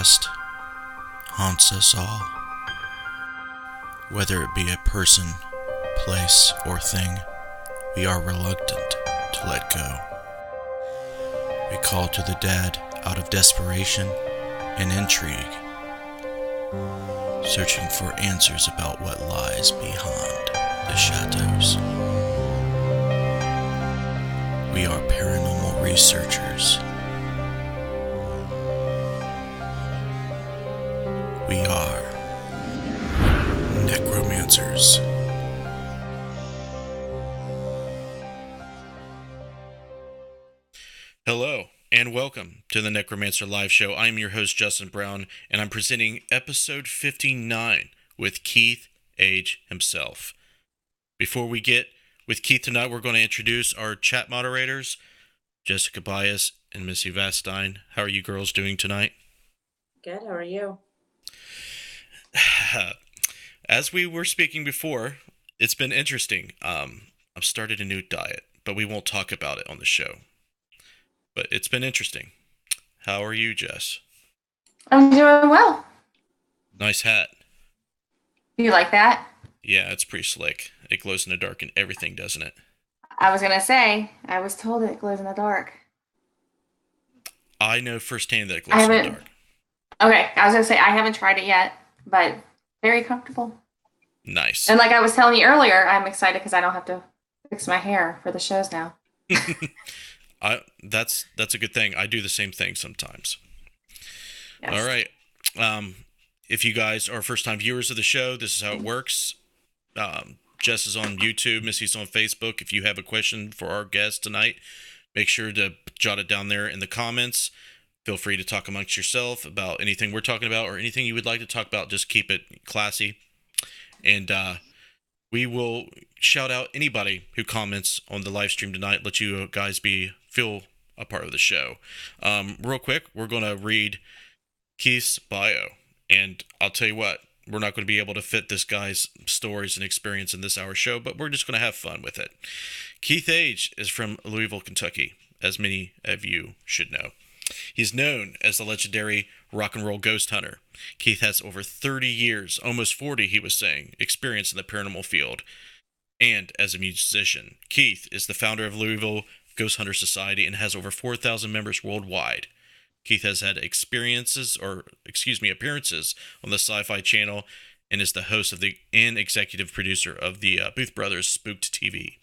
past haunts us all. Whether it be a person, place, or thing, we are reluctant to let go. We call to the dead out of desperation and intrigue, searching for answers about what lies behind the shadows. We are paranormal researchers. We are Necromancers. Hello, and welcome to the Necromancer Live Show. I'm your host, Justin Brown, and I'm presenting episode 59 with Keith Age himself. Before we get with Keith tonight, we're going to introduce our chat moderators, Jessica Bias and Missy Vastine. How are you girls doing tonight? Good, how are you? As we were speaking before, it's been interesting. I've started a new diet, but we won't talk about it on the show. But it's been interesting. How are you, Jess? I'm doing well. Nice hat. You like that? Yeah, it's pretty slick. It glows in the dark and everything, doesn't it? I was going to say, I was told it glows in the dark. I know firsthand that it glows in the dark. Okay, I was going to say, I haven't tried it yet, but very comfortable. Nice. And like I was telling you earlier, I'm excited because I don't have to fix my hair for the shows now. That's a good thing. I do the same thing sometimes. Yes. All right. If you guys are first-time viewers of the show, this is how it works. Jess is on YouTube. Missy's on Facebook. If you have a question for our guest tonight, make sure to jot it down there in the comments. Feel free to talk amongst yourself about anything we're talking about or anything you would like to talk about. Just keep it classy. And we will shout out anybody who comments on the live stream tonight. Let you guys feel a part of the show. Real quick, we're going to read Keith's bio. And I'll tell you what, we're not going to be able to fit this guy's stories and experience in this hour show, but we're just going to have fun with it. Keith Age is from Louisville, Kentucky, as many of you should know. He's known as the legendary rock and roll ghost hunter. Keith has over 30 years, almost 40, he was saying, experience in the paranormal field. And as a musician, Keith is the founder of Louisville Ghost Hunters Society and has over 4,000 members worldwide. Keith has had appearances on the SyFy channel and is the host and executive producer of the Booth Brothers Spooked TV.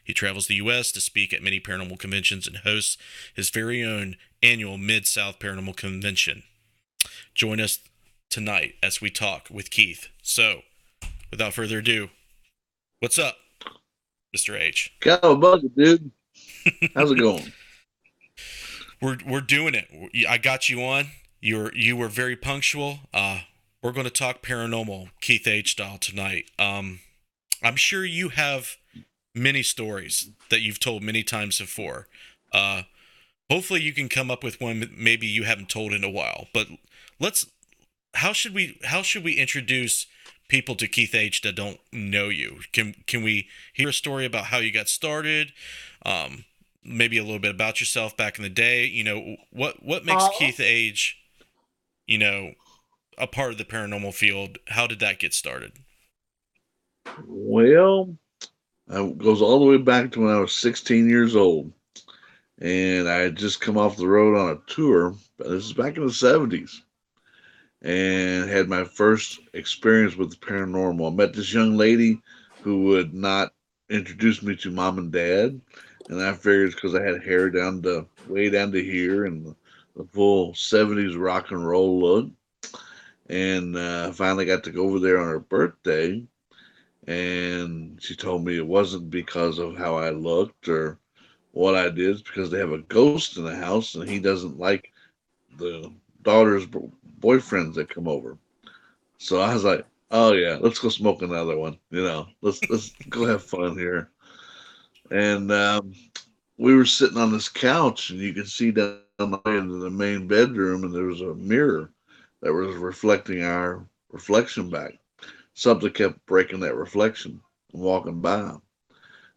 He travels the U.S. to speak at many paranormal conventions and hosts his very own annual Mid-South Paranormal Convention. Join us tonight as we talk with Keith. So, without further ado, what's up, Mr. H? Got a bucket, dude. How's it going? We're doing it. I got you on. You were very punctual. We're going to talk paranormal, Keith Age style tonight. I'm sure you have many stories that you've told many times before. Hopefully you can come up with one maybe you haven't told in a while. But how should we introduce people to Keith Age that don't know you? Can we hear a story about how you got started? Maybe a little bit about yourself back in the day. You know, what makes Keith Age, a part of the paranormal field? How did that get started? Well, it goes all the way back to when I was 16 years old. And I had just come off the road on a tour. This is back in the 70s. And had my first experience with the paranormal. I met this young lady who would not introduce me to mom and dad. And I figured it's because I had hair way down to here and the full 70s rock and roll look. And I finally got to go over there on her birthday. And she told me it wasn't because of how I looked or what I did. It's because they have a ghost in the house and he doesn't like the daughter's boyfriends that come over. So I was like, oh yeah, let's go smoke another one. Let's go have fun here. And we were sitting on this couch, and you could see down into the main bedroom, and there was a mirror that was reflecting our reflection back. Something kept breaking that reflection and walking by.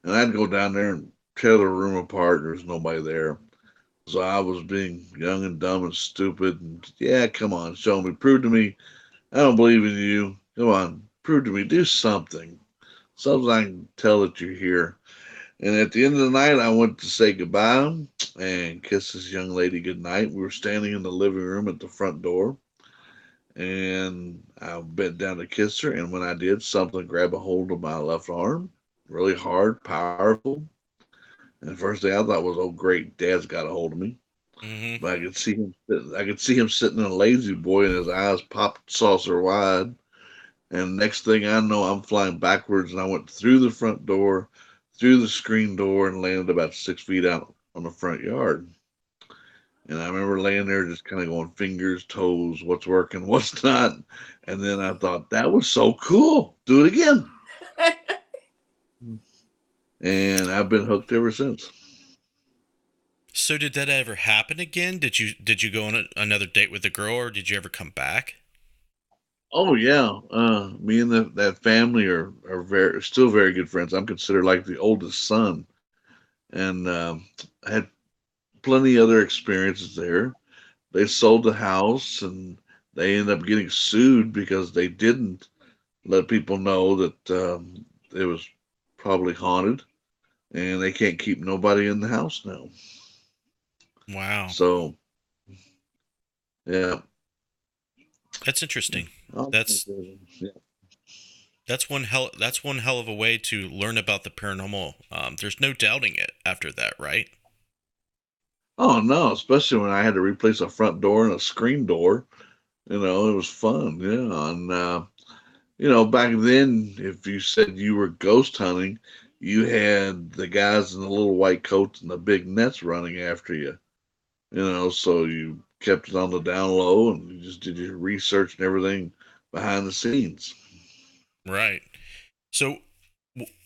And I'd go down there and tear the room apart. There's nobody there. So I was being young and dumb and stupid. And yeah, come on, show me, prove to me. I don't believe in you. Come on, prove to me. Do something. Something I can tell that you're here. And at the end of the night, I went to say goodbye and kiss this young lady goodnight. We were standing in the living room at the front door, and I bent down to kiss her. And when I did, something grabbed a hold of my left arm, really hard, powerful. And the first thing I thought was, "Oh, great, Dad's got a hold of me." Mm-hmm. But I could see him sitting in a lazy boy, and his eyes popped saucer wide. And next thing I know, I'm flying backwards, and I went through the front door, through the screen door, and landed about 6 feet out on the front yard. And I remember laying there just kind of going fingers, toes, what's working, what's not. And then I thought, that was so cool. Do it again. And I've been hooked ever since. So did that ever happen again? Did you go on another date with the girl, or did you ever come back? Oh yeah, me and that family are still very good friends. I'm considered like the oldest son, and I had plenty other experiences there. They sold the house, and they ended up getting sued because they didn't let people know that it was probably haunted, and they can't keep nobody in the house now. Wow, So yeah, that's interesting. I'll That's yeah. that's one hell of a way to learn about the paranormal. There's no doubting it after that, right? Oh no, especially when I had to replace a front door and a screen door. It was fun. Yeah, and back then, if you said you were ghost hunting, you had the guys in the little white coats and the big nets running after you. So you kept it on the down low and you just did your research and everything behind the scenes. Right. So,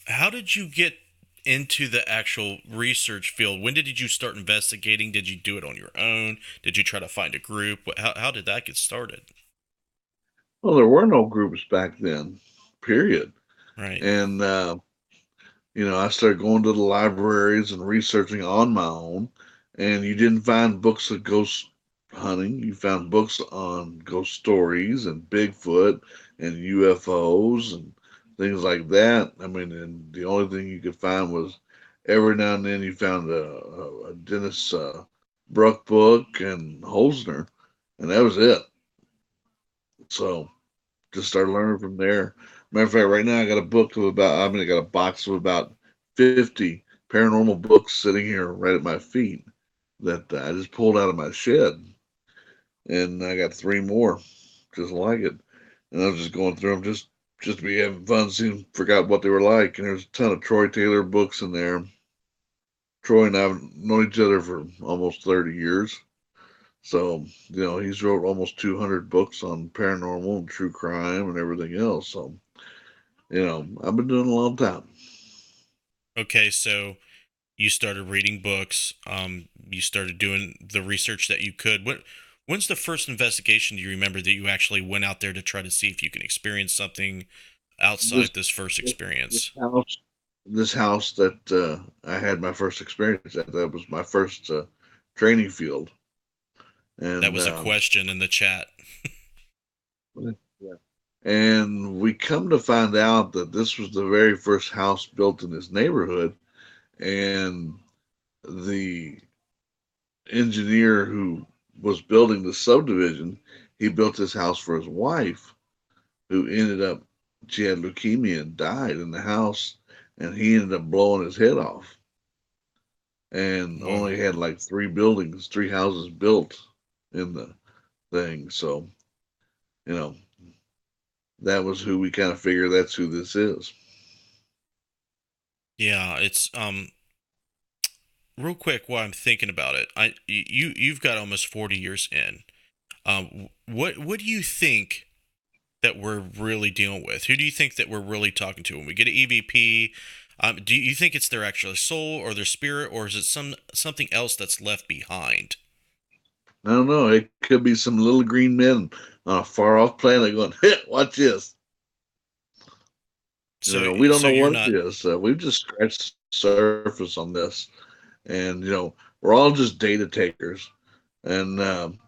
how did you get into the actual research field? When did you start investigating? Did you do it on your own? Did you try to find a group? How did that get started? Well, there were no groups back then, period. Right. And I started going to the libraries and researching on my own. And you didn't find books of ghost hunting. You found books on ghost stories and Bigfoot and UFOs and things like that. I mean, and the only thing you could find was every now and then you found a Dennis Bruck book and Holzner, and that was it. So just started learning from there. Matter of fact, right now I got a book of I got a box of about 50 paranormal books sitting here right at my feet that I just pulled out of my shed. And I got three more just like it. And I was just going through them just to be having fun, seeing, forgot what they were like. And there's a ton of Troy Taylor books in there. Troy and I have known each other for almost 30 years. So, he's wrote almost 200 books on paranormal and true crime and everything else. So, I've been doing it a long time. Okay, so you started reading books. You started doing the research that you could. When's the first investigation do you remember that you actually went out there to try to see if you can experience something This, outside this first this experience? house, this house that I had my first experience at, that was my first training field. That And was a question in the chat. yeah. And we come to find out that this was the very first house built in this neighborhood. And the engineer who was building the subdivision, he built this house for his wife, who ended up, she had leukemia and died in the house, and he ended up blowing his head off and Whoa. only had like three houses built in the thing. So, you know, that was who we kind of figure that's who this is. Yeah, it's real quick while I'm thinking about it. You've got almost 40 years in. What do you think that we're really dealing with? Who do you think that we're really talking to when we get an EVP? Do you think it's their actual soul or their spirit, or is it something else that's left behind? I don't know. It could be some little green men on a far off planet going, hey, watch this. So We don't so know you're what it not is. We've just scratched the surface on this. And, we're all just data takers. And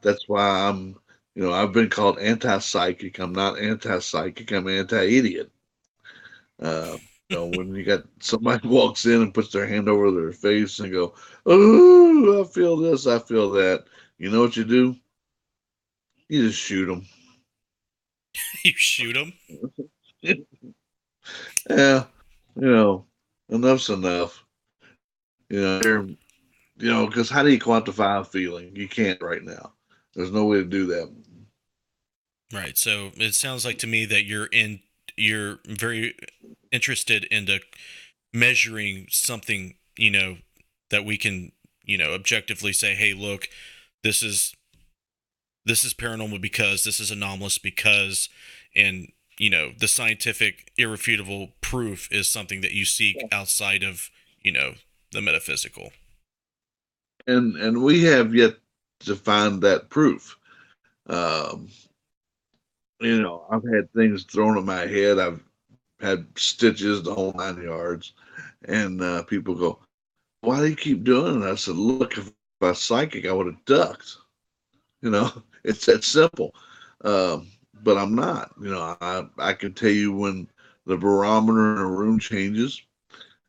that's why I've been called anti-psychic. I'm not anti-psychic. I'm anti-idiot. When you got somebody walks in and puts their hand over their face and go, "Oh, I feel this, I feel that," you know what you do? You just shoot them. You shoot them? Yeah, enough's enough. Because how do you quantify a feeling? You can't right now. There's no way to do that. Right. So it sounds like to me that you're very interested into measuring something, that we can, objectively say, hey, look, this is paranormal because this is anomalous because, and the scientific irrefutable proof is something that you seek outside of, the metaphysical. And we have yet to find that proof. I've had things thrown at my head. I've had stitches the whole 9 yards, and people go, "Why do you keep doing it?" I said, "Look, if I was psychic, I would have ducked." It's that simple. But I'm not. I can tell you when the barometer in a room changes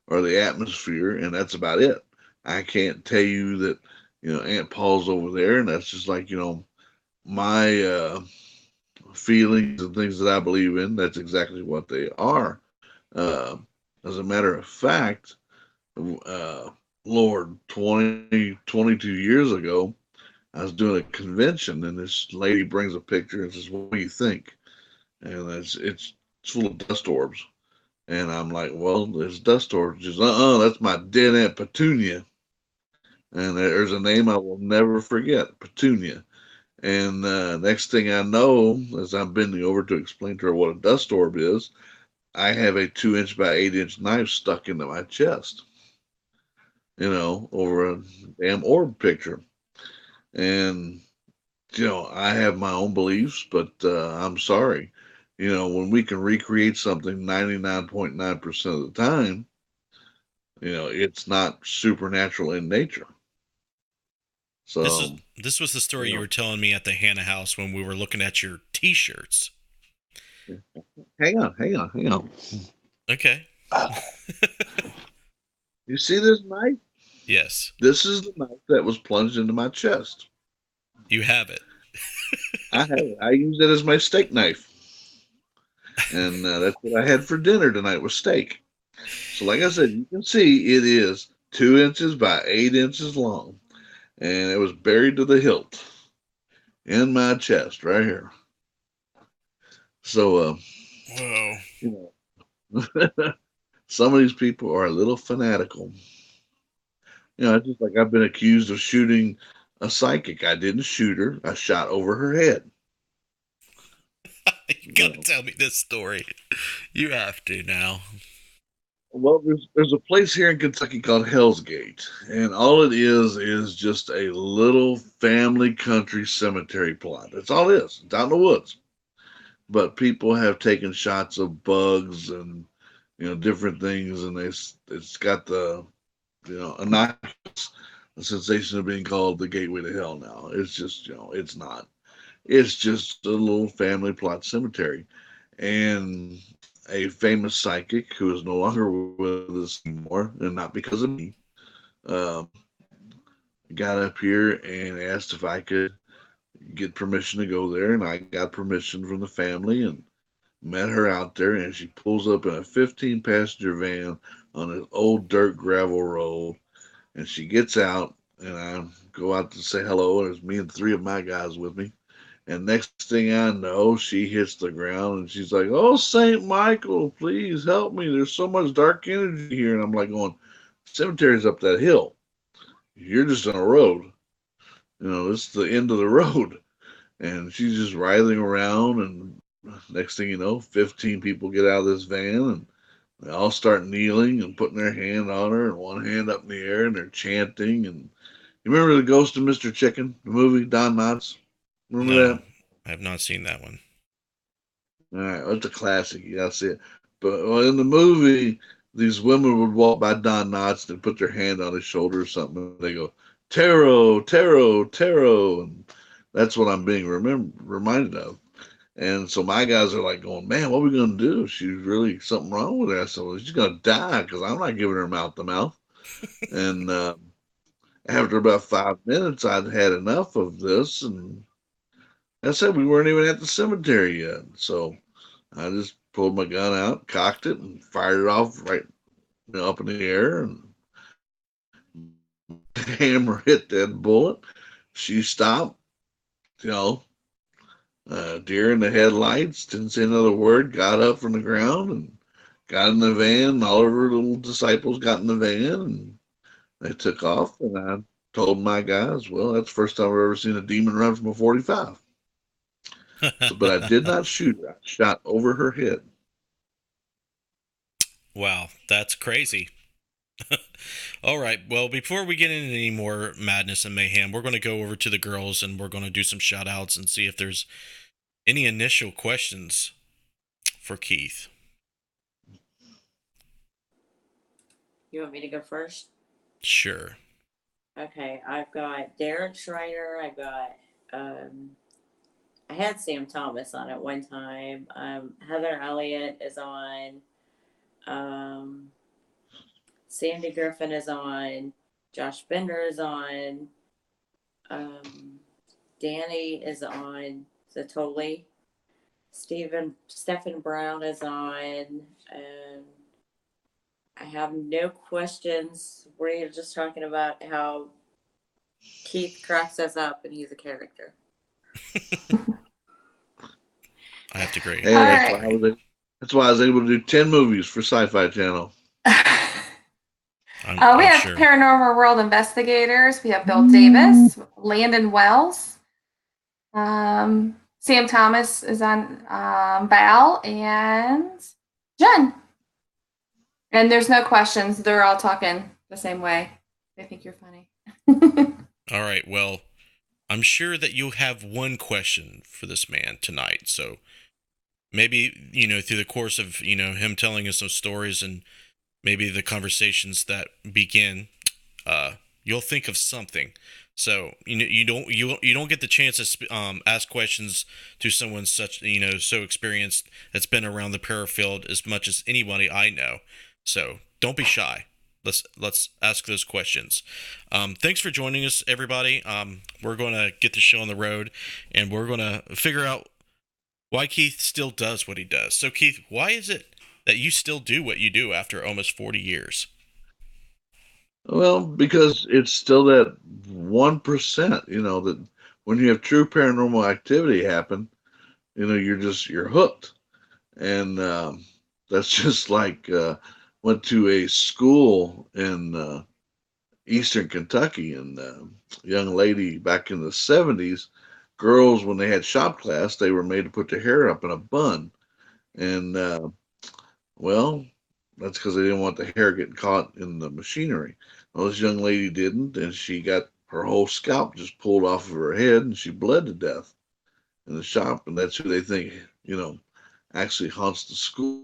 or the atmosphere, and that's about it. I can't tell you that, Aunt Paul's over there, and that's just like, my feelings and things that I believe in. That's exactly what they are. As a matter of fact, Lord, 22 years ago, I was doing a convention, and this lady brings a picture and says, "What do you think?" And it's full of dust orbs. And I'm like, "Well, there's dust orbs." She says, that's my dead Aunt Petunia. And there's a name I will never forget, Petunia. And next thing I know, as I'm bending over to explain to her what a dust orb is, I have a 2-inch by 8-inch knife stuck into my chest, over a damn orb picture. And, I have my own beliefs, but I'm sorry. When we can recreate something 99.9% of the time, it's not supernatural in nature. So this was the story you were telling me at the Hannah house when we were looking at your T-shirts. Hang on. Okay. You see this knife? Yes. This is the knife that was plunged into my chest. You have it. I have it. I use it as my steak knife. And that's what I had for dinner tonight was steak. So like I said, you can see it is 2 inches by 8 inches long. And it was buried to the hilt in my chest right here. So, whoa. Some of these people are a little fanatical. It's just like I've been accused of shooting a psychic. I didn't shoot her. I shot over her head. You gotta tell me this story. You have to now. Well, there's a place here in Kentucky called Hell's Gate, and all it is just a little family country cemetery plot. That's all it is. It's out in the woods. But people have taken shots of bugs and different things, and it's got the innocuous sensation of being called the gateway to hell. Now it's just it's not. It's just a little family plot cemetery, and a famous psychic who is no longer with us anymore, and not because of me, got up here and asked if I could get permission to go there, and I got permission from the family and met her out there, and she pulls up in a 15-passenger van on an old dirt gravel road, and she gets out, and I go out to say hello, and it's me and 3 of my guys with me. And next thing I know, she hits the ground and she's like, "Oh, St. Michael, please help me. There's so much dark energy here." And I'm like going, "Cemetery's up that hill. You're just on a road. This is the end of the road." And she's just writhing around. And next thing you know, 15 people get out of this van and they all start kneeling and putting their hand on her and one hand up in the air, and they're chanting. And you remember The Ghost of Mr. Chicken, the movie, Don Knotts? Remember that? I have not seen that one. All right, well, it's a classic. You gotta see it. But in the movie, these women would walk by Don Knotts and put their hand on his shoulder or something. And they go, tarot, tarot, tarot. And that's what I'm being reminded of. And so my guys are like going, man, what are we going to do? She's really something wrong with her. I said, well, she's going to die because I'm not giving her mouth to mouth. And after about 5 minutes, I'd had enough of this. And I said, we weren't even at the cemetery yet. So I just pulled my gun out, cocked it, and fired it off right up in the air. And the hammer hit that bullet. She stopped, deer in the headlights, didn't say another word, got up from the ground and got in the van. All of her little disciples got in the van and they took off. And I told my guys, well, that's the first time I've ever seen a demon run from a 45. But I did not shoot her. I shot over her head. Wow, that's crazy. All right. Well, before we get into any more madness and mayhem, we're going to go over to the girls and we're going to do some shout outs and see if there's any initial questions for Keith. You want me to go first? Sure. Okay, I've got Darren Schreiner. I had Sam Thomas on at one time. Heather Elliott is on. Sandy Griffin is on. Josh Bender is on. Danny is on. Zatoli. Stephen Brown is on. I have no questions. We're just talking about how Keith cracks us up and he's a character. I have to agree. Hey, that's why I was able to do 10 movies for SyFy Channel. We have sure. Paranormal World Investigators. We have Bill Davis, Landon Wells. Sam Thomas is on Val and Jen. And there's no questions. They're all talking the same way. They think you're funny. All right. Well, I'm sure that you'll have one question for this man tonight. So maybe, through the course of, him telling us some stories and maybe the conversations that begin, you'll think of something. So, you don't get the chance to ask questions to someone such, so experienced that's been around the para field as much as anybody I know. So don't be shy. Let's ask those questions. Thanks for joining us, everybody. We're going to get the show on the road, and we're going to figure out why Keith still does what he does. So, Keith, why is it that you still do what you do after almost 40 years? Well, because it's still that 1%, that when you have true paranormal activity happen, you're hooked. And that's just like went to a school in Eastern Kentucky, and a young lady back in the 70s, girls, when they had shop class, they were made to put their hair up in a bun. And, well, that's because they didn't want the hair getting caught in the machinery. Well, this young lady didn't, and she got her whole scalp just pulled off of her head, and she bled to death in the shop. And that's who they think, actually haunts the school.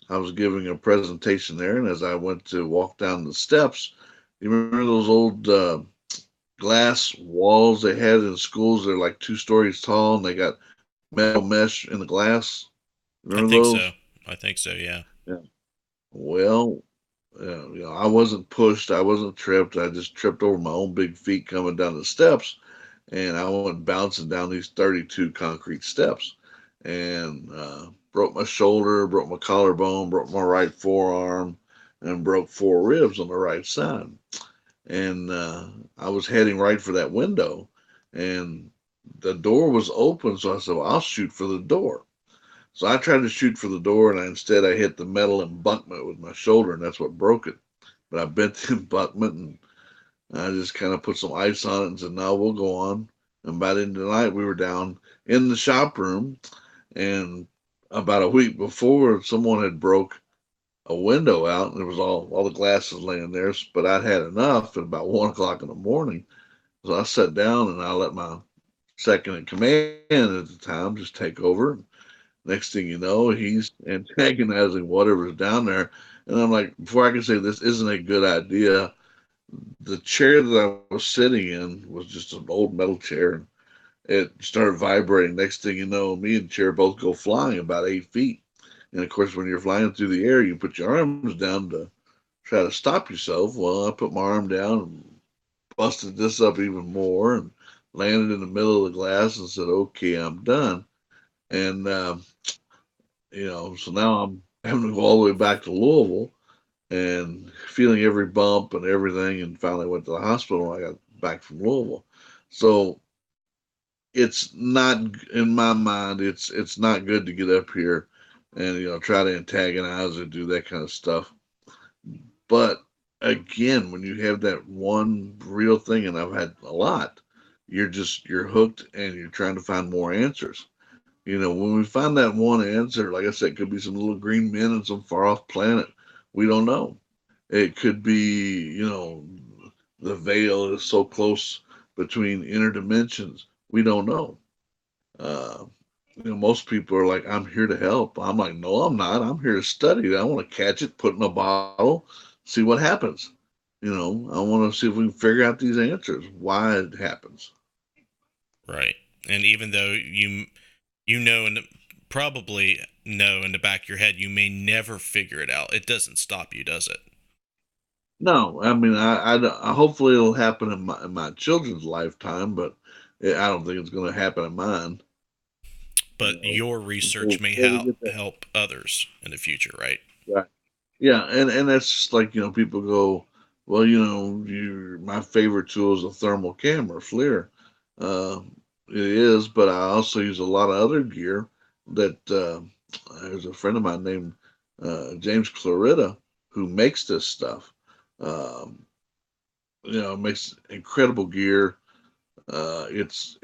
I was giving a presentation there, and as I went to walk down the steps, you remember those old glass walls they had in schools? They're like 2 stories tall, and they got metal mesh in the glass. Remember those? I think so, yeah. Well, I wasn't pushed. I wasn't tripped. I just tripped over my own big feet coming down the steps, and I went bouncing down these 32 concrete steps, and broke my shoulder, broke my collarbone, broke my right forearm, and broke 4 ribs on the right side. And I was heading right for that window, and the door was open, so I said, well, I'll shoot for the door. So I tried to shoot for the door, and instead I hit the metal embankment with my shoulder, and that's what broke it. But I bent the embankment, and I just kind of put some ice on it and said, no, we'll go on. And by the end of the night, we were down in the shop room, and about a week before, someone had broke a window out, and there was all the glasses laying there. But I'd had enough at about 1 o'clock in the morning. So I sat down, and I let my second in command at the time just take over. Next thing you know, he's antagonizing whatever's down there. And I'm like, before I can say this isn't a good idea, the chair that I was sitting in was just an old metal chair. It started vibrating. Next thing you know, me and the chair both go flying about 8 feet. And of course, when you're flying through the air, you put your arms down to try to stop yourself. Well, I put my arm down and busted this up even more and landed in the middle of the glass and said, okay, I'm done. And, so now I'm having to go all the way back to Louisville and feeling every bump and everything. And finally went to the hospital when I got back from Louisville. So it's not, in my mind, it's not good to get up here and try to antagonize or do that kind of stuff. But again, when you have that one real thing, and I've had a lot, you're hooked and you're trying to find more answers. When we find that one answer, like I said, it could be some little green men on some far off planet. We don't know. It could be, the veil is so close between inner dimensions. We don't know. Uh, most people are like, I'm here to help. I'm like, no, I'm not. I'm here to study it. I want to catch it, put it in a bottle, see what happens. I want to see if we can figure out these answers, why it happens. Right. And even though you know, and probably know in the back of your head, you may never figure it out. It doesn't stop you, does it? No, I mean, I hopefully it'll happen in my children's lifetime, but I don't think it's going to happen in mine. But your research may help others in the future, right? Right. Yeah, and that's just like, people go, well, my favorite tool is a thermal camera, FLIR. It is, but I also use a lot of other gear that there's a friend of mine named James Clarita who makes this stuff. Makes incredible gear. It's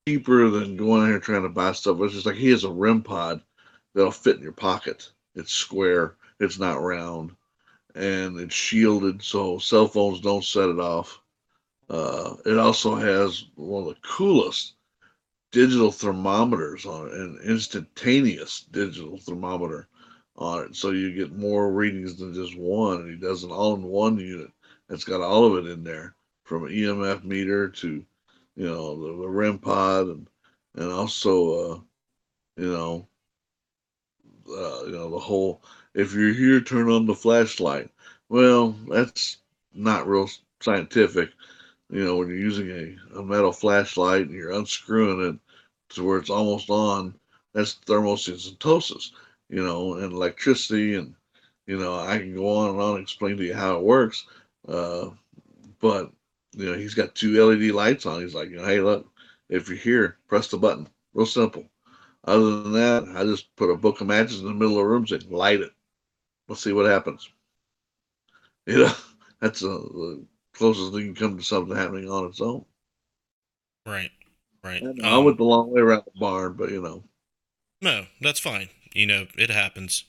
cheaper than going out here trying to buy stuff. It's just like he has a REM pod that'll fit in your pocket. It's square. It's not round, and it's shielded so cell phones don't set it off. It also has one of the coolest digital thermometers on it, an instantaneous digital thermometer on it, so you get more readings than just one. And he does an all-in-one unit that's got all of it in there, from an EMF meter to the REM pod, and also the whole, if you're here, turn on the flashlight. Well, that's not real scientific. When you're using a metal flashlight and you're unscrewing it to where it's almost on, that's thermosynthosis, and electricity. And, I can go on and on and explain to you how it works. But, he's got two LED lights on. He's like, hey, look, if you're here, press the button. Real simple. Other than that, I just put a book of matches in the middle of the room and light it. We'll see what happens. That's the closest thing can come to something happening on its own. Right. I went the long way around the barn, but No, that's fine. It happens.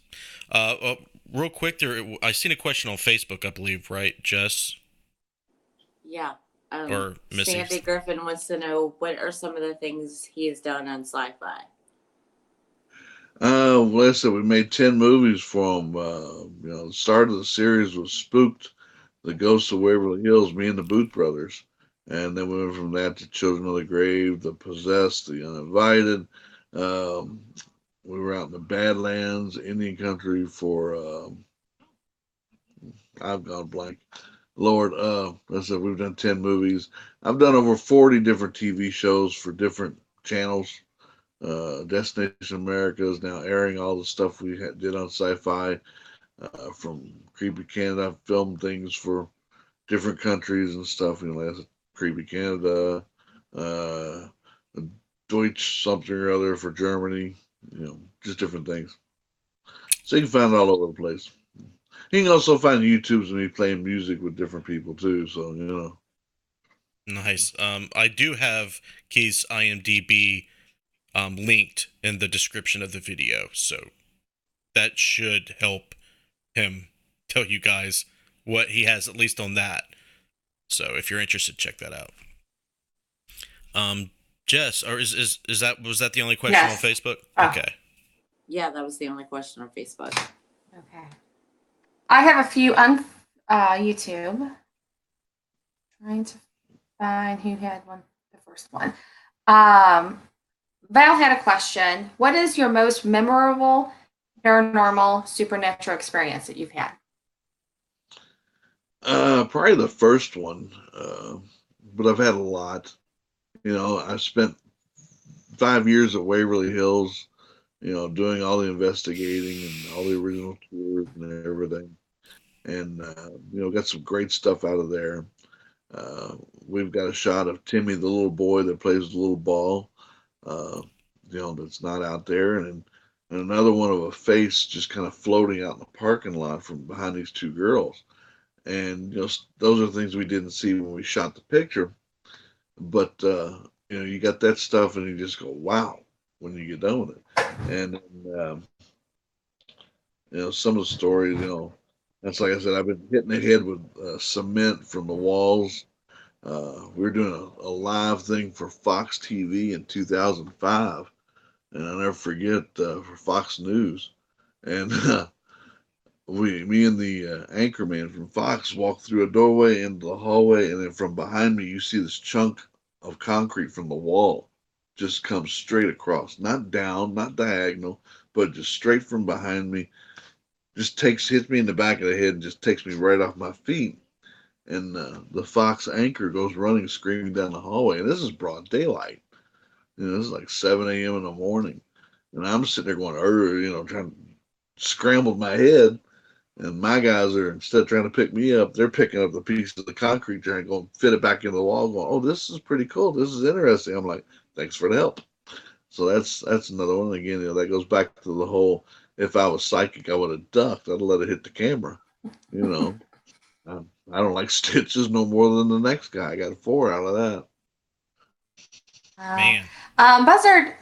Real quick, I seen a question on Facebook, I believe, right, Jess? Yeah. Or Missy. Sandy Griffin wants to know, what are some of the things he has done on SyFy? Listen, we made 10 movies for him. The start of the series was Spooked, The Ghosts of Waverly Hills, me and the Booth Brothers. And then we went from that to Children of the Grave, The Possessed, The Uninvited. We were out in the Badlands, Indian Country for, I've gone blank. Lord, I said we've done 10 movies. I've done over 40 different TV shows for different channels. Destination America is now airing all the stuff we did on SyFy. From Creepy Canada, I've filmed things for different countries and stuff. That's Creepy Canada, Deutsch something or other for Germany. Just different things. So you can find it all over the place. You can also find YouTubes of me playing music with different people too. So Nice. I do have Keith's IMDb linked in the description of the video, so that should help him tell you guys what he has, at least on that. So if you're interested, check that out. Jess, or was that the only question on Facebook? Okay. Yeah, that was the only question on Facebook. Okay. I have a few on YouTube. Trying to find who had the first one. Val had a question. What is your most memorable paranormal supernatural experience that you've had? Probably the first one, but I've had a lot. I spent 5 years at Waverly Hills, doing all the investigating and all the original tours and everything. And, got some great stuff out of there. We've got a shot of Timmy, the little boy that plays the little ball, that's not out there. And another one of a face just kind of floating out in the parking lot from behind these two girls. And, those are things we didn't see when we shot the picture. But, you got that stuff and you just go, wow, when you get done with it. And, some of the stories, that's like I said, I've been hitting the head with cement from the walls. We were doing a live thing for Fox TV in 2005, and I'll never forget for Fox News. And me and the anchorman from Fox walked through a doorway into the hallway, and then from behind me, you see this chunk of concrete from the wall just comes straight across, not down, not diagonal, but just straight from behind me. Just hits me in the back of the head and just takes me right off my feet. And the Fox anchor goes running, screaming down the hallway. And this is broad daylight. This is like 7 a.m. in the morning. And I'm sitting there going, trying to scramble my head. And my guys are, instead of trying to pick me up, they're picking up the piece of the concrete, trying to go fit it back into the wall, going, oh, this is pretty cool. This is interesting. I'm like, thanks for the help. So that's another one. Again, that goes back to the whole, if I was psychic, I would have ducked. I'd let it hit the camera. I don't like stitches no more than the next guy. I got 4 out of that. Man. Buzzard,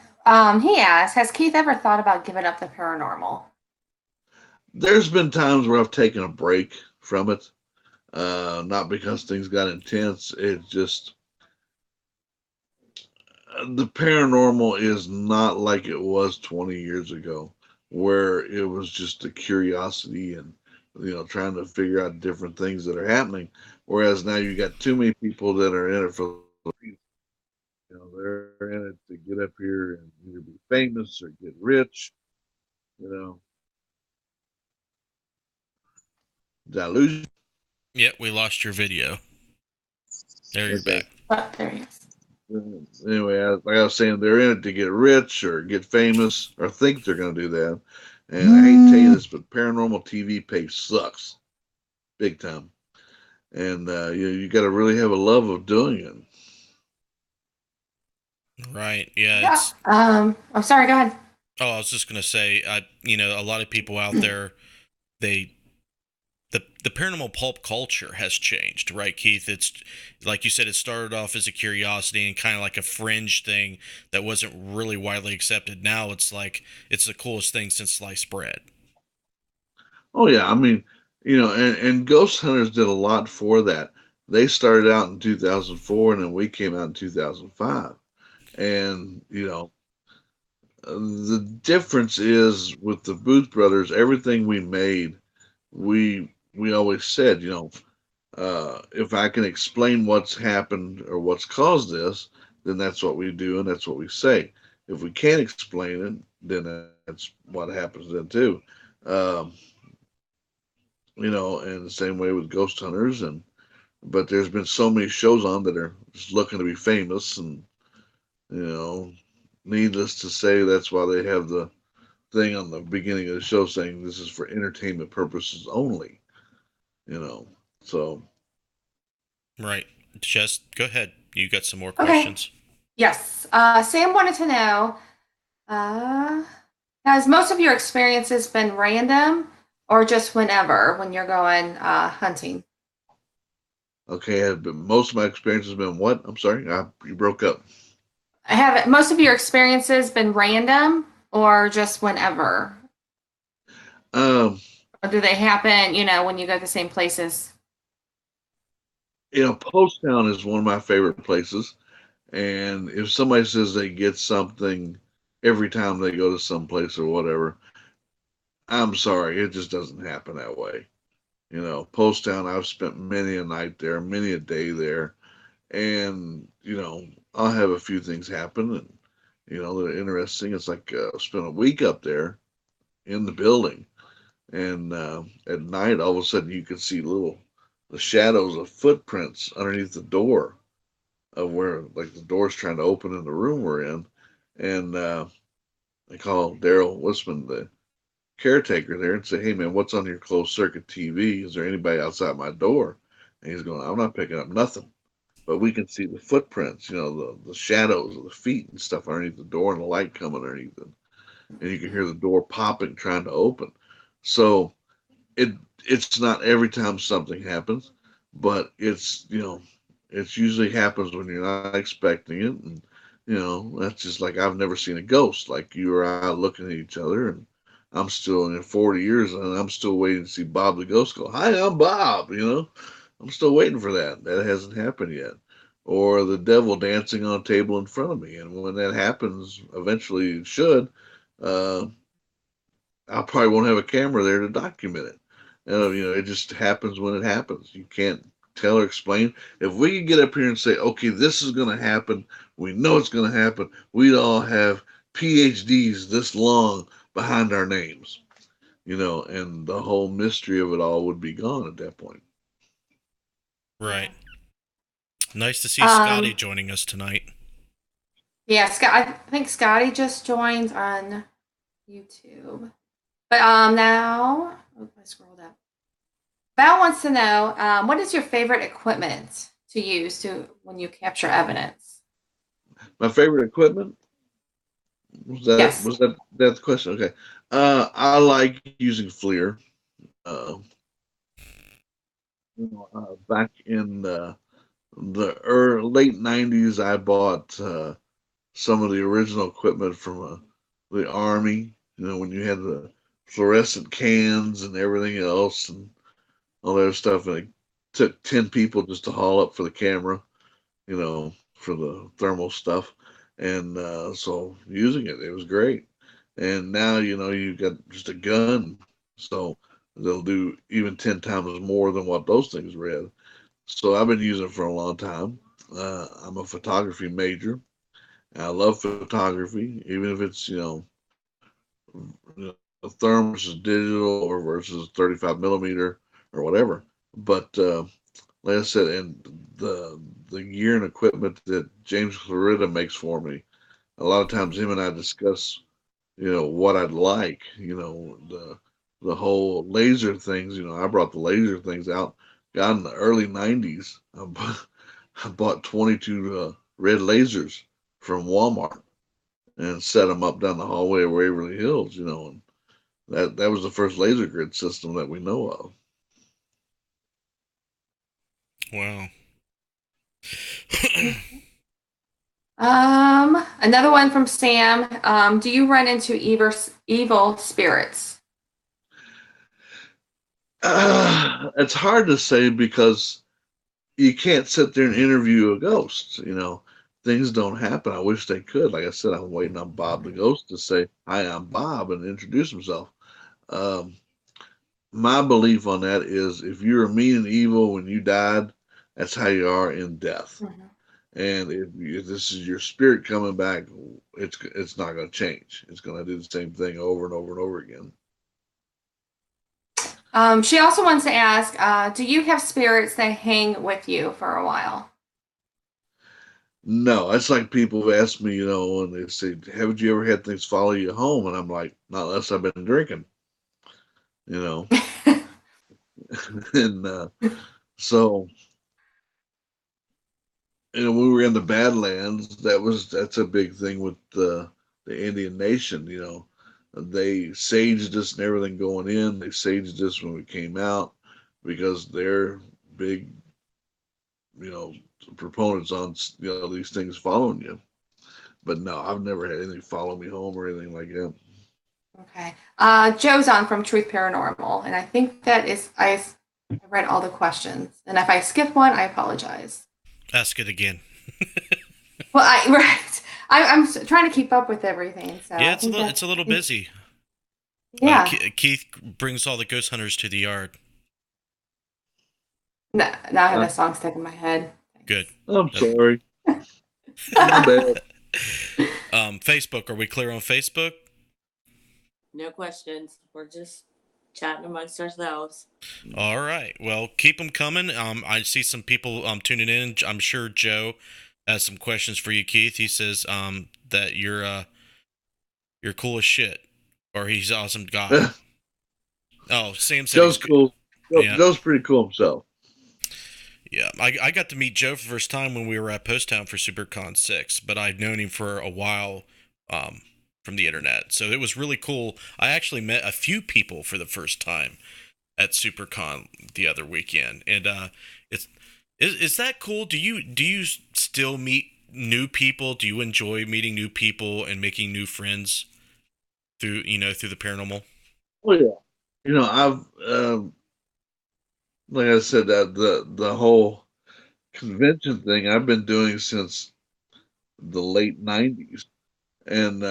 he asked, has Keith ever thought about giving up the paranormal? There's been times where I've taken a break from it. Not because things got intense. It's just the paranormal is not like it was 20 years ago, where it was just a curiosity and trying to figure out different things that are happening. Whereas now you got too many people that are in it for they're in it to get up here and either be famous or get rich. Did I lose you? Yeah, we lost your video. There you're Okay. back. There he is. Anyway, like I was saying, they're in it to get rich or get famous or think they're going to do that. And I hate to tell you this, but paranormal TV pay sucks, big time. And you got to really have a love of doing it. Right. Yeah. Yeah. I'm sorry. Go ahead. Oh, I was just gonna say, a lot of people out there, the paranormal pulp culture has changed, right, Keith? It's like you said, it started off as a curiosity and kind of like a fringe thing that wasn't really widely accepted. Now it's like it's the coolest thing since sliced bread. Oh yeah, I mean, and Ghost Hunters did a lot for that. They started out in 2004, and then we came out in 2005. And the difference is with the Booth Brothers, everything we made, we always said, if I can explain what's happened or what's caused this, then that's what we do and that's what we say. If we can't explain it, then that's what happens then too. And the same way with Ghost Hunters, but there's been so many shows on that are just looking to be famous, and needless to say, that's why they have the thing on the beginning of the show saying this is for entertainment purposes only. So. Right. Jess, go ahead. You got some more questions. Yes. Sam wanted to know, has most of your experiences been random or just whenever when you're going hunting? Okay, most of my experience has been what? I'm sorry, you broke up. Have most of your experiences been random or just whenever? Or do they happen, when you go to the same places? Post Town is one of my favorite places. And if somebody says they get something every time they go to some place or whatever, I'm sorry, it just doesn't happen that way. Post Town, I've spent many a night there, many a day there, and I'll have a few things happen, and that are interesting. It's like I spent a week up there in the building, and at night, all of a sudden, you can see the shadows of footprints underneath the door of where, like, the door's trying to open in the room we're in, and I call Daryl Wisman, the caretaker there, and say, "Hey man, what's on your closed circuit TV? Is there anybody outside my door?" And he's going, "I'm not picking up nothing." But we can see the footprints, the shadows of the feet and stuff underneath the door, and the light coming underneath it. And you can hear the door popping, trying to open. So it's not every time something happens, but it usually happens when you're not expecting it. And that's just like, I've never seen a ghost. Like, you or I looking at each other, and I'm still in 40 years, and I'm still waiting to see Bob the ghost go, "Hi, I'm Bob." I'm still waiting for that. That hasn't happened yet. Or the devil dancing on a table in front of me. And when that happens, eventually it should, uh, I probably won't have a camera there to document it. It just happens when it happens. You can't tell or explain. If we could get up here and say, "Okay, this is going to happen. We know it's going to happen," we'd all have PhDs this long behind our names, and the whole mystery of it all would be gone at that point. Right. Nice to see Scotty joining us tonight. Yeah, I think Scotty just joined on YouTube. But now, I scrolled up. Val wants to know, what is your favorite equipment to use when you capture evidence? My favorite equipment? Yes. Was that the question? Okay. I like using FLIR. Back in the late '90s, I bought some of the original equipment from the Army. When you had the fluorescent cans and everything else and all that stuff, and it took 10 people just to haul up for the camera, for the thermal stuff. And so using it was great. And now, you've got just a gun. So they'll do even 10 times more than what those things read. So I've been using it for a long time. I'm a photography major. I love photography, even if it's, a thermal versus digital or versus 35 millimeter or whatever. But like I said, and the gear and equipment that James Clarita makes for me, a lot of times him and I discuss, what I'd like, the whole laser things. I brought the laser things out. God, in the early '90s, I bought 22 red lasers from Walmart and set them up down the hallway of Waverly Hills. And that was the first laser grid system that we know of. Wow. Another one from Sam. Do you run into evil spirits? It's hard to say because you can't sit there and interview a ghost. Things don't happen. I wish they could. Like I said, I'm waiting on Bob the ghost to say, "Hi, I'm Bob," and introduce himself. My belief on that is, if you were mean and evil when you died, that's how you are in death. Mm-hmm. And if this is your spirit coming back, it's not going to change. It's going to do the same thing over and over and over again. She also wants to ask, do you have spirits that hang with you for a while? No, it's like people have asked me, and they say, "Haven't you ever had things follow you home?" And I'm like, "Not unless I've been drinking," and so, when we were in the Badlands, that's a big thing with the Indian Nation. They saged us and everything going in. They saged us when we came out because they're big, proponents on these things following you. But no, I've never had anything follow me home or anything like that. Okay. Joe's on from Truth Paranormal, and I think that is I read all the questions, and if I skip one, I apologize. Ask it again. Well, I'm trying to keep up with everything. So yeah, it's a little busy. Yeah. Keith brings all the ghost hunters to the yard. No, now I have a song stuck in my head. Good. I'm sorry. My bad. Facebook. Are we clear on Facebook? No questions. We're just chatting amongst ourselves. All right. Well, keep them coming. I see some people tuning in. I'm sure Joe has some questions for you, Keith. He says that you're cool as shit, or he's an awesome guy. Oh, Sam said Joe's cool. Yeah. Joe's pretty cool himself. Yeah, I got to meet Joe for the first time when we were at Post Town for SuperCon 6, but I've known him for a while from the internet. So it was really cool. I actually met a few people for the first time at SuperCon the other weekend. And is that cool? Do you still meet new people? Do you enjoy meeting new people and making new friends through the paranormal? Oh yeah. I've like I said, that the whole convention thing I've been doing since the late '90s, and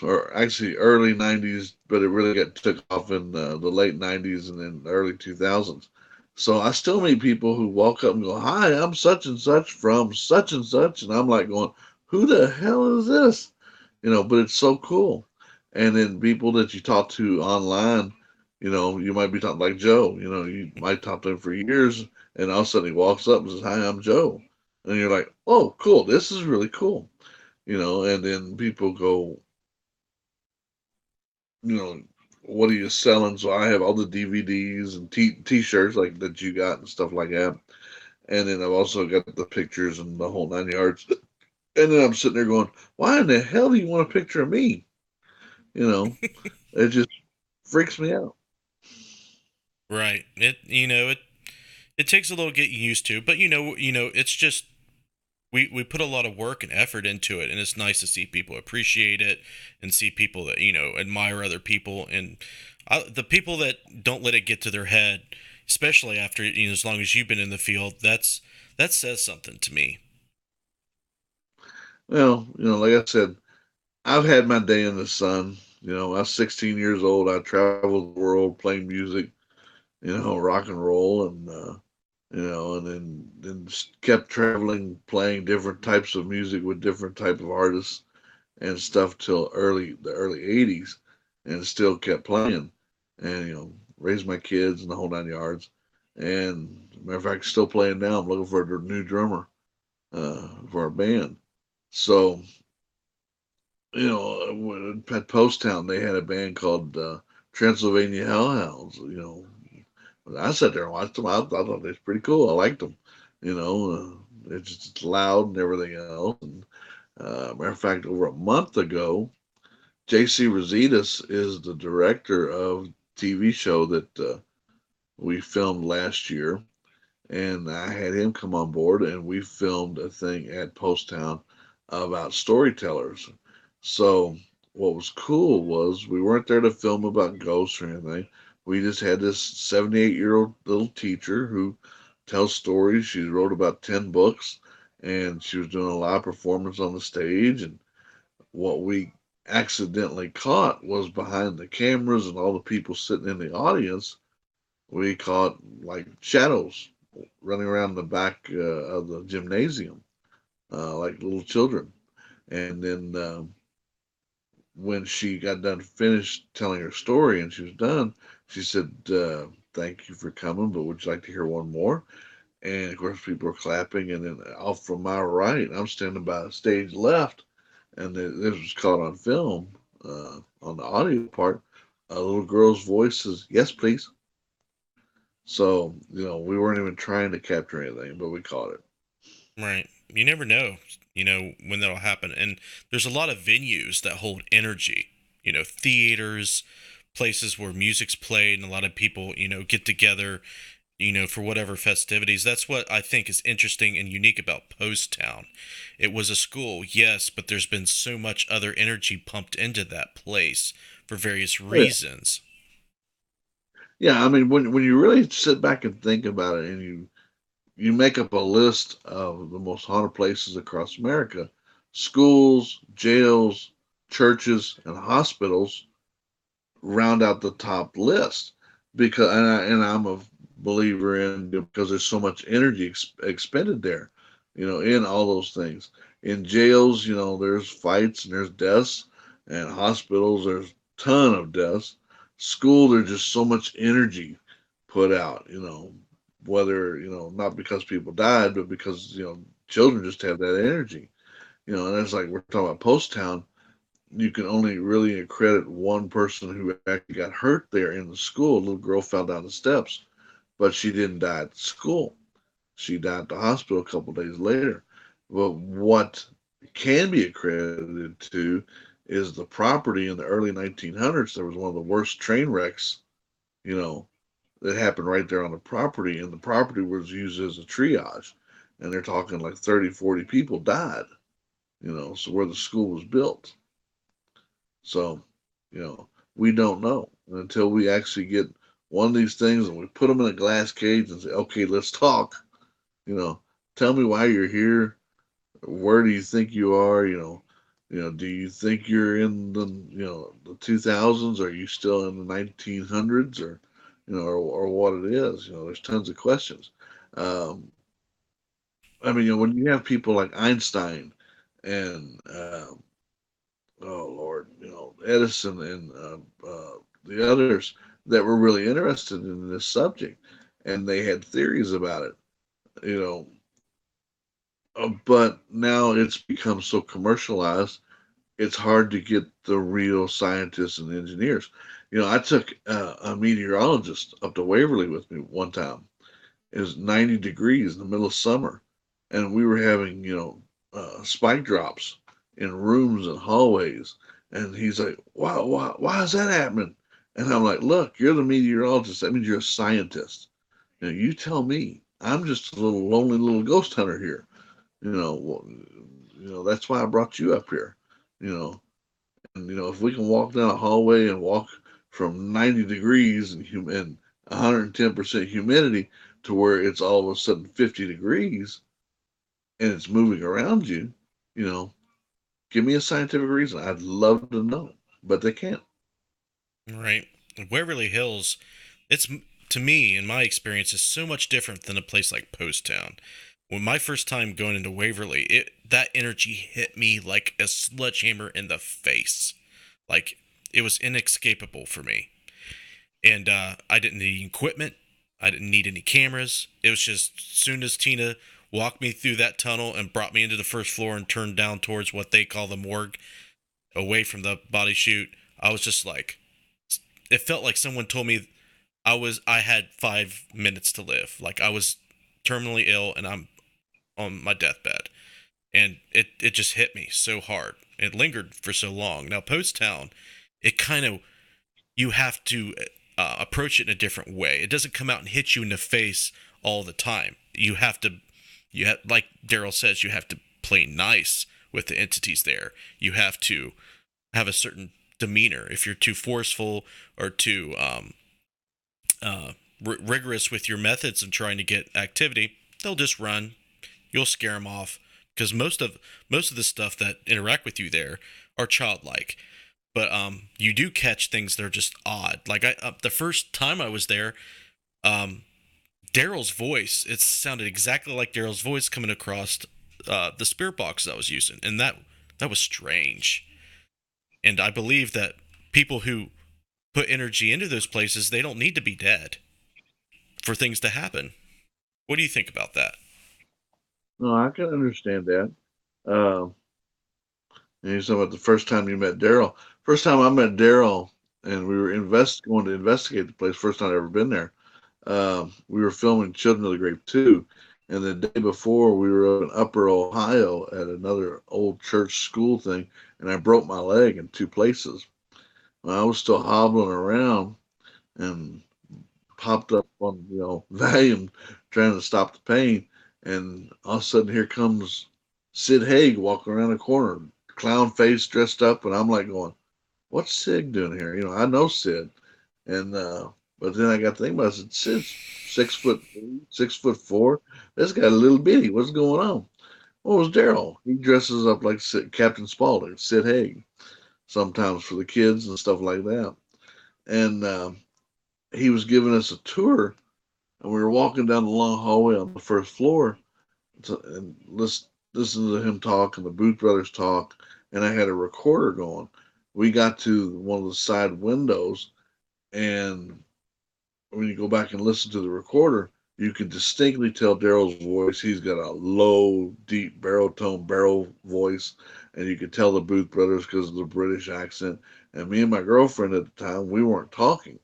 or actually early '90s, but it really got took off in the late '90s and then early 2000s. So I still meet people who walk up and go, "Hi, I'm such and such from such and such," and I'm like going, "Who the hell is this?" But it's so cool. And then people that you talk to online, you might be talking like Joe, you might talk to him for years, and all of a sudden he walks up and says, "Hi, I'm Joe." And you're like, "Oh, cool. This is really cool." And then people go, "What are you selling?" So I have all the DVDs and t-shirts like that you got and stuff like that. And then I've also got the pictures and the whole 9 yards. And then I'm sitting there going, "Why in the hell do you want a picture of me?" It just freaks me out. Right. It takes a little getting used to, but it's just we put a lot of work and effort into it, and it's nice to see people appreciate it and see people that admire other people, and the people that don't let it get to their head, especially after as long as you've been in the field, that says something to me. Well, like I said, I've had my day in the sun. I was 16 years old. I traveled the world playing music, rock and roll, and and then just kept traveling, playing different types of music with different type of artists and stuff till the early '80s, and still kept playing, and raised my kids and the whole 9 yards. And matter of fact, still playing now. I'm looking for a new drummer for our band. So at Post Town, they had a band called Transylvania Hellhounds. I sat there and watched them. I thought they was pretty cool. I liked them. It's just loud and everything else. And matter of fact, over a month ago, J.C. Rositas is the director of TV show that we filmed last year, and I had him come on board, and we filmed a thing at Post Town about storytellers. So what was cool was we weren't there to film about ghosts or anything. We just had this 78-year-old little teacher who tells stories. She wrote about 10 books, and she was doing a live performance on the stage. And what we accidentally caught was behind the cameras and all the people sitting in the audience, we caught like shadows running around the back of the gymnasium, like little children. And then when she got done, finished telling her story, and she was done, she said, "Thank you for coming, but would you like to hear one more?" And of course, people were clapping. And then off from my right, I'm standing by the stage left, and this was caught on film, on the audio part. A little girl's voice says, "Yes, please." So, we weren't even trying to capture anything, but we caught it. Right. You never know, when that'll happen. And there's a lot of venues that hold energy, theaters, places where music's played, and a lot of people, get together, for whatever festivities. That's what I think is interesting and unique about Post Town. It was a school, yes, but there's been so much other energy pumped into that place for various reasons. Yeah, I mean, when you really sit back and think about it, and you make up a list of the most haunted places across America, schools, jails, churches, and hospitals round out the top list. Because and I'm a believer in, because there's so much energy expended there, in all those things. In jails, there's fights and there's deaths, and hospitals, there's a ton of deaths. School, there's just so much energy put out, whether, not because people died, but because, children just have that energy, and it's like we're talking about Post Town. You can only really credit one person who actually got hurt there in the school. A little girl fell down the steps, but she didn't die at school. She died at the hospital a couple days later. But what can be accredited to is the property in the early 1900s. There was one of the worst train wrecks, you know, that happened right there on the property, and the property was used as a triage. And they're talking like 30, 40 people died, so where the school was built. So, we don't know until we actually get one of these things and we put them in a glass cage and say, okay, let's talk. Tell me why you're here. Where do you think you are? Do you think you're in the 2000s? Are you still in the 1900s, or what it is? There's tons of questions. When you have people like Einstein and oh Lord, Edison and the others that were really interested in this subject, and they had theories about it, but now it's become so commercialized, it's hard to get the real scientists and engineers. I took a meteorologist up to Waverly with me one time. It was 90 degrees in the middle of summer, and we were having, spike drops in rooms and hallways. And he's like, why is that happening? And I'm like, look, you're the meteorologist. That means you're a scientist. You tell me. I'm just a little lonely little ghost hunter here. That's why I brought you up here. And if we can walk down a hallway and walk from 90 degrees and 110% humidity to where it's all of a sudden 50 degrees and it's moving around you, give me a scientific reason. I'd love to know, but they can't. Right. Waverly Hills, it's, to me, in my experience, is so much different than a place like Post Town. When my first time going into Waverly, that energy hit me like a sledgehammer in the face. Like, it was inescapable for me. And I didn't need equipment. I didn't need any cameras. It was just, as soon as Tina walked me through that tunnel and brought me into the first floor and turned down towards what they call the morgue, away from the body chute, I was just like, it felt like someone told me I had 5 minutes to live. Like, I was terminally ill and I'm on my deathbed. And it just hit me so hard. It lingered for so long. Now, Post Town, it kind of, you have to approach it in a different way. It doesn't come out and hit you in the face all the time. Like Daryl says, you have to play nice with the entities there. You have to have a certain demeanor. If you're too forceful or too rigorous with your methods and trying to get activity, they'll just run. You'll scare them off, because most of the stuff that interact with you there are childlike. But you do catch things that are just odd. Like the first time I was there, Daryl's voice, it sounded exactly like Daryl's voice coming across the spirit box I was using, and that was strange. And I believe that people who put energy into those places, they don't need to be dead for things to happen. What do you think about that? No, I can understand that. And you're talking about the first time you met Daryl. First time I met Daryl, and we were going to investigate the place. First time I'd ever been there. We were filming Children of the Grave 2, and the day before we were in Upper Ohio at another old church school thing, and I broke my leg in 2 places. I was still hobbling around and popped up on Valium trying to stop the pain, and all of a sudden here comes Sid Haig walking around the corner, clown face, dressed up, and I'm like going, what's Sid doing here? I know Sid. And but then I got to think about it. I said, Sid's 6'3", 6'4". This guy a little bitty. What's going on? Well, it was Daryl. He dresses up like Captain Spaulding, Sid Haig, sometimes for the kids and stuff like that. And he was giving us a tour and we were walking down the long hallway on the first floor, and listen to him talk and the Booth brothers talk, and I had a recorder going. We got to one of the side windows, and when you go back and listen to the recorder, you can distinctly tell Daryl's voice. He's got a low, deep baritone barrel voice, and you could tell the Booth brothers because of the British accent. And me and my girlfriend at the time, we weren't talking,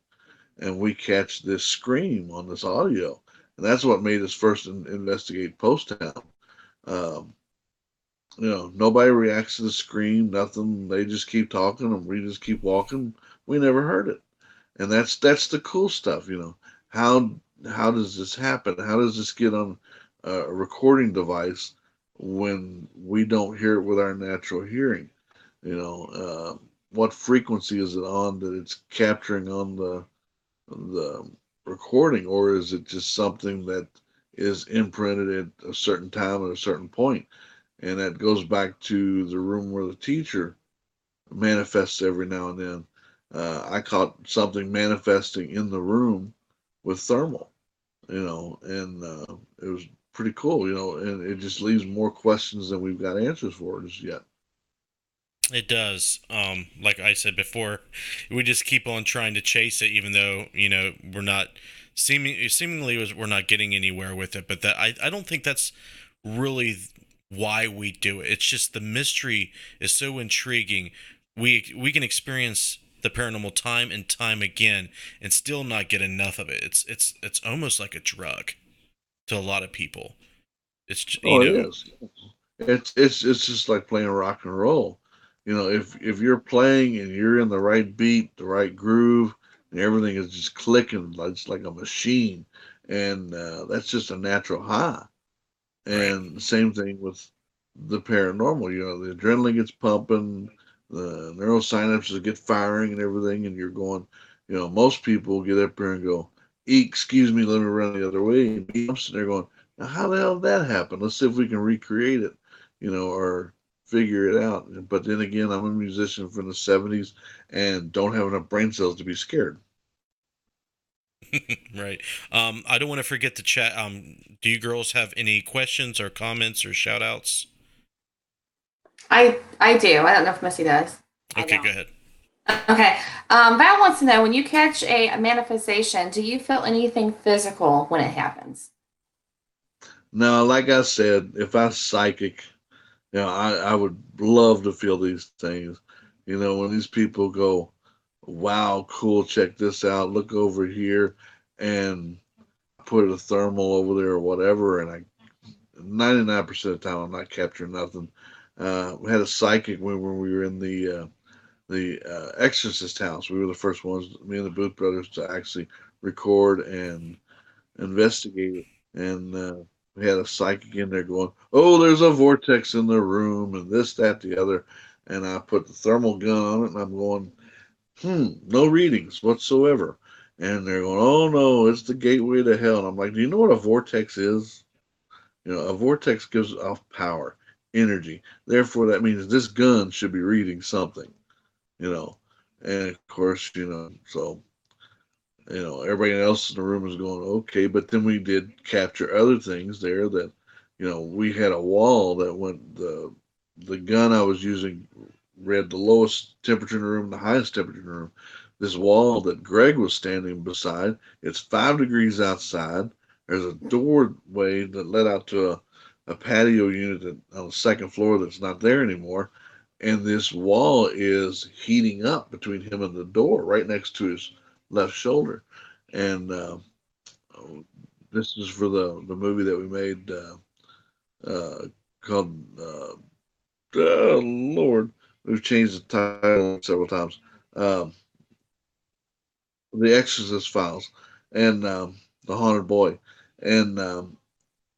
and we catch this scream on this audio, and that's what made us first investigate Post Town. Um, nobody reacts to the scream, nothing. They just keep talking, and we just keep walking. We never heard it, and that's the cool stuff. How how does this happen? How does this get on a recording device when we don't hear it with our natural hearing? What frequency is it on that it's capturing on the recording, or is it just something that is imprinted at a certain time at a certain point? And that goes back to the room where the teacher manifests every now and then. I caught something manifesting in the room with thermal, and it was pretty cool, and it just leaves more questions than we've got answers for just yet. It does. Like I said before, we just keep on trying to chase it, even though we're not seemingly we're not getting anywhere with it. But that I don't think that's really why we do it. It's just the mystery is so intriguing. We can experience the paranormal time and time again and still not get enough of it. It's almost like a drug to a lot of people. It's Oh, it is. It's just like playing rock and roll. If you're playing and you're in the right beat, the right groove, and everything is just clicking, it's like a machine, and that's just a natural high. right. And same thing with the paranormal. The adrenaline gets pumping, the neurosynapses get firing and everything, and you're going. Most people get up there and go, excuse me, let me run the other way. And I'm sitting there going, now how the hell did that happen? Let's see if we can recreate it, or figure it out. But then again, I'm a musician from the 70s and don't have enough brain cells to be scared. Right. I don't want to forget the chat. Do you girls have any questions or comments or shout outs? I do. I don't know if Missy does. Okay, go ahead. Okay. Val wants to know, when you catch a manifestation, do you feel anything physical when it happens? Now, like I said, if I psychic, I would love to feel these things. When these people go, wow, cool, check this out, look over here, and put a thermal over there or whatever, and 99% of the time I'm not capturing nothing. We had a psychic when we were in the Exorcist house. We were the first ones, me and the Booth brothers, to actually record and investigate it. And we had a psychic in there going, oh, there's a vortex in the room, and this, that, the other. And I put the thermal gun on it, and I'm going, no readings whatsoever. And they're going, oh, no, it's the gateway to hell. And I'm like, do you know what a vortex is? A vortex gives off power, energy. Therefore, that means this gun should be reading something, And of course, so everybody else in the room is going, okay. But then we did capture other things there that, we had a wall that went, the gun I was using read the lowest temperature in the room, the highest temperature in the room. This wall that Greg was standing beside, it's 5 degrees outside. There's a doorway that led out to a patio unit on the second floor that's not there anymore. And this wall is heating up between him and the door right next to his left shoulder. And this is for the movie that we made called, oh, Lord, we've changed the title several times. The Exorcist Files, and The Haunted Boy. And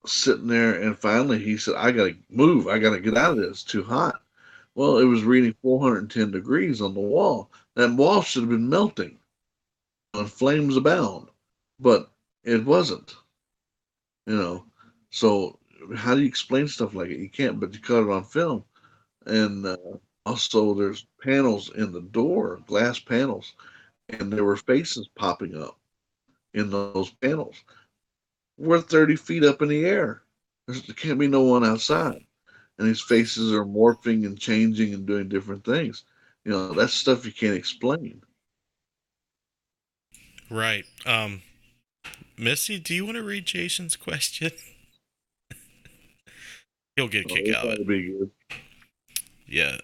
sitting there, and finally he said, I got to move. I got to get out of this. It's too hot. Well, it was reading 410 degrees on the wall. That wall should have been melting on flames abound, but it wasn't, So how do you explain stuff like it? You can't, but you caught it on film. And also there's panels in the door, glass panels, and there were faces popping up in those panels. we're 30 feet up in the air. There can't be no one outside. And these faces are morphing and changing and doing different things. You know, that's stuff you can't explain. Right. Missy, do you want to read Jason's question? He'll get a kick out of it. Be good. Yeah.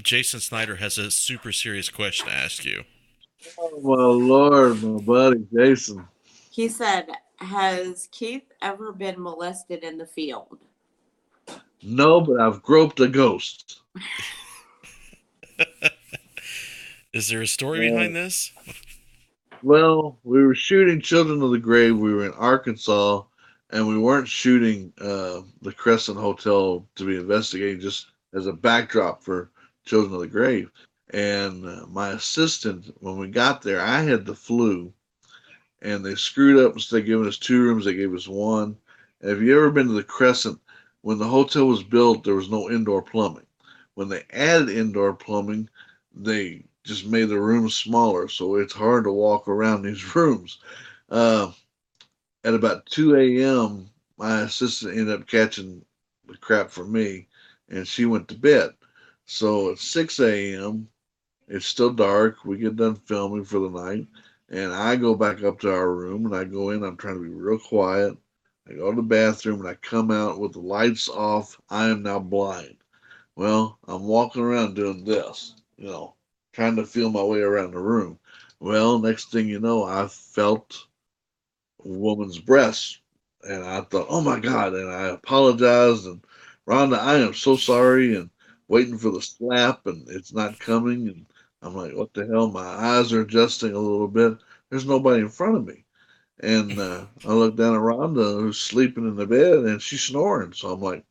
Jason Snyder has a super serious question to ask you. Oh, my Lord, my buddy, Jason. He said, has Keith ever been molested in the field? No, but I've groped a ghost. Is there a story behind this? Well, we were shooting Children of the Grave. We were in Arkansas, and we weren't shooting the Crescent Hotel to be investigating, just as a backdrop for Children of the Grave. And my assistant, when we got there, I had the flu, and they screwed up. Instead of giving us 2 rooms, they gave us 1. And have you ever been to the Crescent? When the hotel was built, there was no indoor plumbing. When they added indoor plumbing, they just made the rooms smaller, so it's hard to walk around these rooms. At about 2 a.m., my assistant ended up catching the crap from me, and she went to bed. So at 6 a.m., it's still dark. We get done filming for the night, and I go back up to our room, and I go in. I'm trying to be real quiet. I go to the bathroom, and I come out with the lights off. I am now blind. Well, I'm walking around doing this, you know, trying to feel my way around the room. Well, next thing you know, I felt a woman's breasts, and I thought, oh my God, and I apologized, and Rhonda, I am so sorry, and waiting for the slap, and it's not coming, and I'm like, what the hell? My eyes are adjusting a little bit. There's nobody in front of me. And I look down at Rhonda, who's sleeping in the bed, and she's snoring. So I'm like,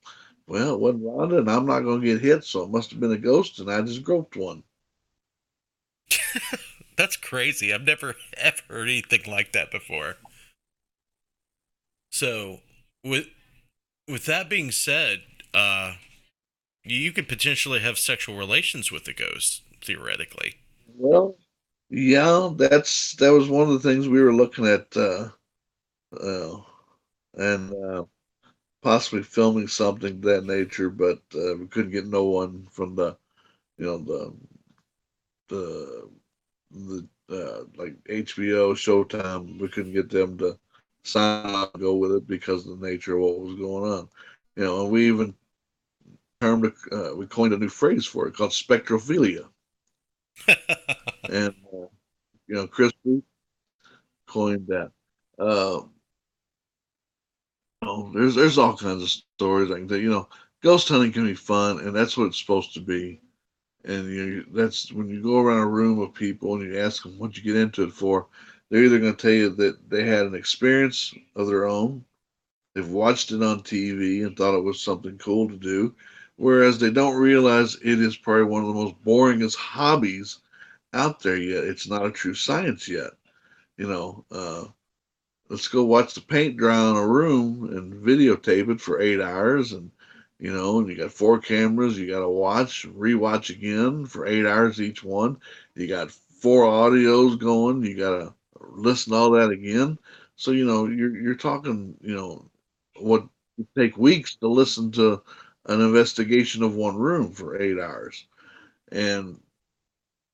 well, it wasn't Rhonda, and I'm not going to get hit, so it must have been a ghost, and I just groped one. That's crazy. I've never ever heard anything like that before. So, with that being said, you could potentially have sexual relations with the ghost, theoretically. Well, yeah, that was one of the things we were looking at, and possibly filming something of that nature, but we couldn't get no one from the, you know, like HBO, Showtime. We couldn't get them to sign up and go with it because of the nature of what was going on. You know, and we even we coined a new phrase for it called spectrophilia. And you know, Chris Booth coined that. Uh, there's all kinds of stories I can tell. You know, ghost hunting can be fun, and that's what it's supposed to be. And that's when you go around a room of people and you ask them what you get into it for. They're either going to tell you that they had an experience of their own, they've watched it on TV and thought it was something cool to do, whereas they don't realize it is probably one of the most boringest hobbies out there yet. It's not a true science yet. You know, let's go watch the paint dry on a room and videotape it for 8 hours, and you know, and you got 4 cameras, you got to watch, rewatch again for 8 hours each one. You got 4 audios going, you got to listen to all that again. So you know, you're talking, you know, what would take weeks to listen to an investigation of one room for 8 hours, and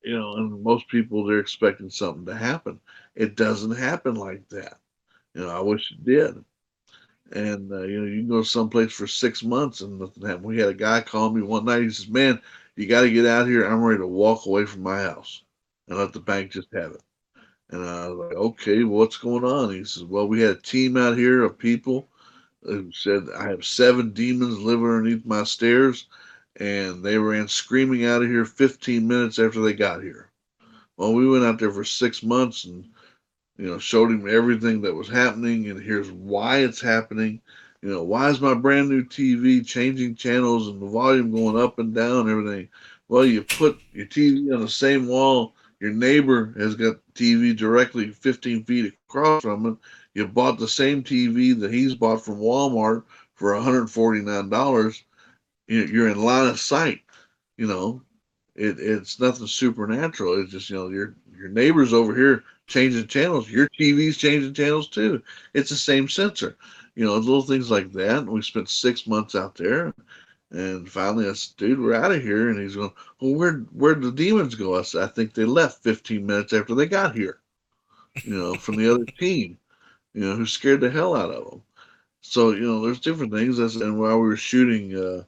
you know, and most people, they're expecting something to happen. It doesn't happen like that. You know, I wish it did. And you know, you can go someplace for 6 months and nothing happened. We had a guy call me one night. He says, "Man, you got to get out here. I'm ready to walk away from my house and let the bank just have it." And I was like, "Okay, well, what's going on?" He says, "Well, we had a team out here of people who said I have 7 demons living underneath my stairs, and they ran screaming out of here 15 minutes after they got here." Well, we went out there for 6 months and, you know, showed him everything that was happening, and here's why it's happening. You know, why is my brand new TV changing channels and the volume going up and down and everything? Well, you put your TV on the same wall. Your neighbor has got TV directly 15 feet across from it. You bought the same TV that he's bought from Walmart for $149. You're in line of sight. You know, it's nothing supernatural. It's just, you know, your neighbors over here, changing channels. Your TV's changing channels too. It's the same sensor. Little things like that. And we spent 6 months out there, and finally I said, dude, we're out of here. And he's going, well, where'd the demons go? I said, I think they left 15 minutes after they got here, from the other team, who scared the hell out of them. So, there's different things. And while we were shooting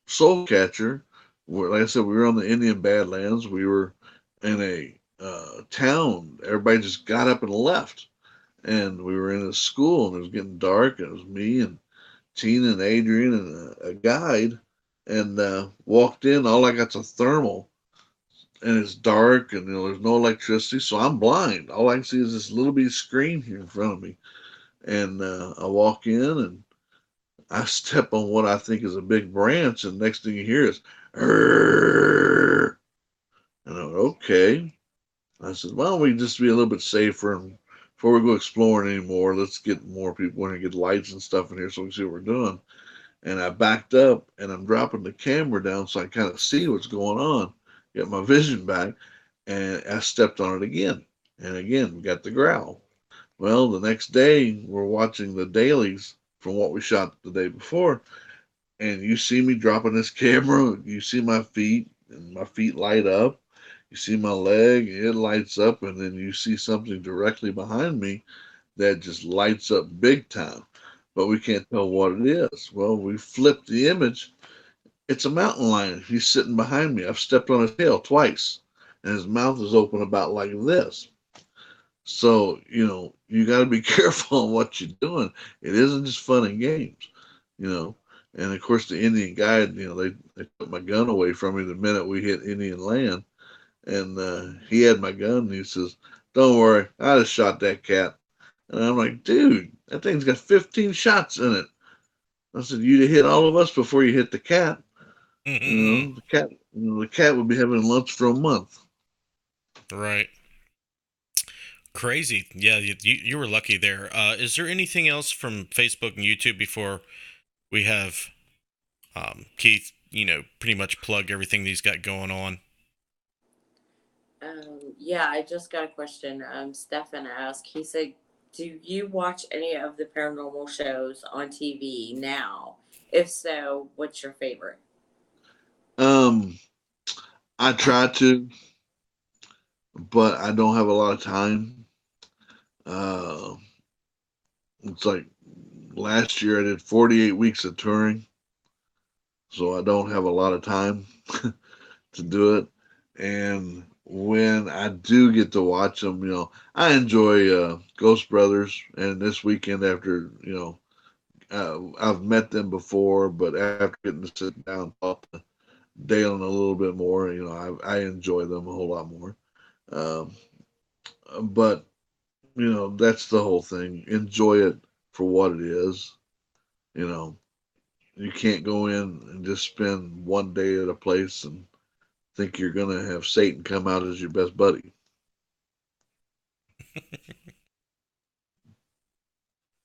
Soul Catcher, like I said, we were on the Indian Badlands. We were in a town. Everybody just got up and left. And we were in a school, and it was getting dark, and it was me and Tina and Adrian and a guide, and walked in. All I got's a thermal, and it's dark, and there's no electricity, so I'm blind. All I can see is this little bitty screen here in front of me. And I walk in, and I step on what I think is a big branch, and next thing you hear is, "Arr!" And I went, okay. I said, why don't we just be a little bit safer, and before we go exploring anymore, let's get more people in and get lights and stuff in here so we can see what we're doing. And I backed up, and I'm dropping the camera down so I kind of see what's going on, get my vision back, and I stepped on it again. And again, we got the growl. Well, the next day, we're watching the dailies from what we shot the day before, and you see me dropping this camera, you see my feet, and my feet light up. You see my leg, it lights up, and then you see something directly behind me that just lights up big time. But we can't tell what it is. Well, we flipped the image. It's a mountain lion. He's sitting behind me. I've stepped on his tail twice, and his mouth is open about like this. So, you got to be careful on what you're doing. It isn't just fun and games, And of course, the Indian guide, they took my gun away from me the minute we hit Indian land. And he had my gun, and he says, don't worry, I just shot that cat. And I'm like, dude, that thing's got 15 shots in it. I said, you'd hit all of us before you hit the cat. The cat would be having lunch for a month. Right. Crazy. Yeah, you were lucky there. Is there anything else from Facebook and YouTube before we have Keith, pretty much plug everything that he's got going on? Yeah, I just got a question. Stefan asked, he said, do you watch any of the paranormal shows on TV now? If so, what's your favorite? I try to, but I don't have a lot of time. It's like last year I did 48 weeks of touring, so I don't have a lot of time to do it. And when I do get to watch them, I enjoy Ghost Brothers. And this weekend, after I've met them before, but after getting to sit down and talk to Dalen a little bit more, I enjoy them a whole lot more. But that's the whole thing. Enjoy it for what it is. You can't go in and just spend one day at a place and think you're going to have Satan come out as your best buddy.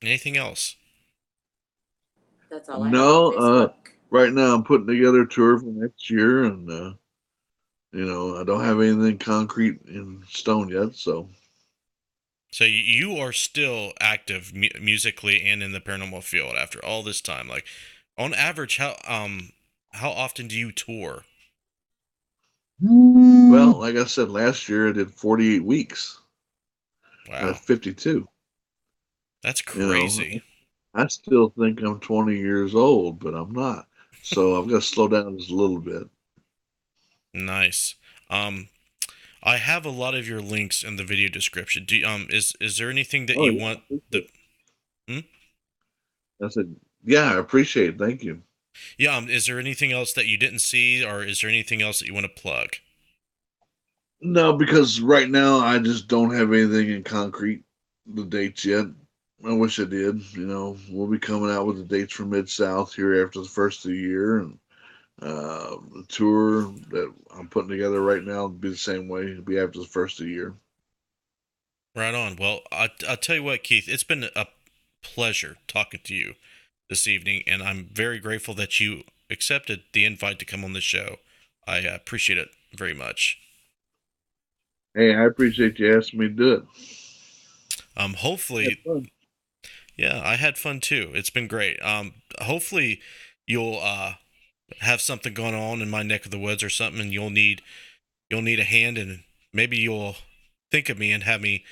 Anything else? That's all I have No, on Facebook. right now I'm putting together a tour for next year, and I don't have anything concrete in stone yet. So you are still active musically and in the paranormal field after all this time. Like, on average, how often do you tour? Well, like I said, last year I did 48 weeks. Wow, 52. That's crazy. I still think I'm 20 years old, but I'm not. So I've got to slow down just a little bit. Nice. I have a lot of your links in the video description. Is there anything that you want the? I said, yeah, I appreciate it. Thank you. Yeah. Is there anything else that you didn't see, or is there anything else that you want to plug? No, because right now I just don't have anything in concrete, the dates yet. I wish I did. We'll be coming out with the dates for Mid-South here after the first of the year, and the tour that I'm putting together right now will be the same way. It'll be after the first of the year. Right on. Well, I'll tell you what, Keith, it's been a pleasure talking to you this evening, and I'm very grateful that you accepted the invite to come on the show. I appreciate it very much. Hey, I appreciate you asking me to do it. Hopefully, yeah, I had fun too. It's been great. Hopefully you'll have something going on in my neck of the woods or something, and you'll need a hand, and maybe you'll think of me and have me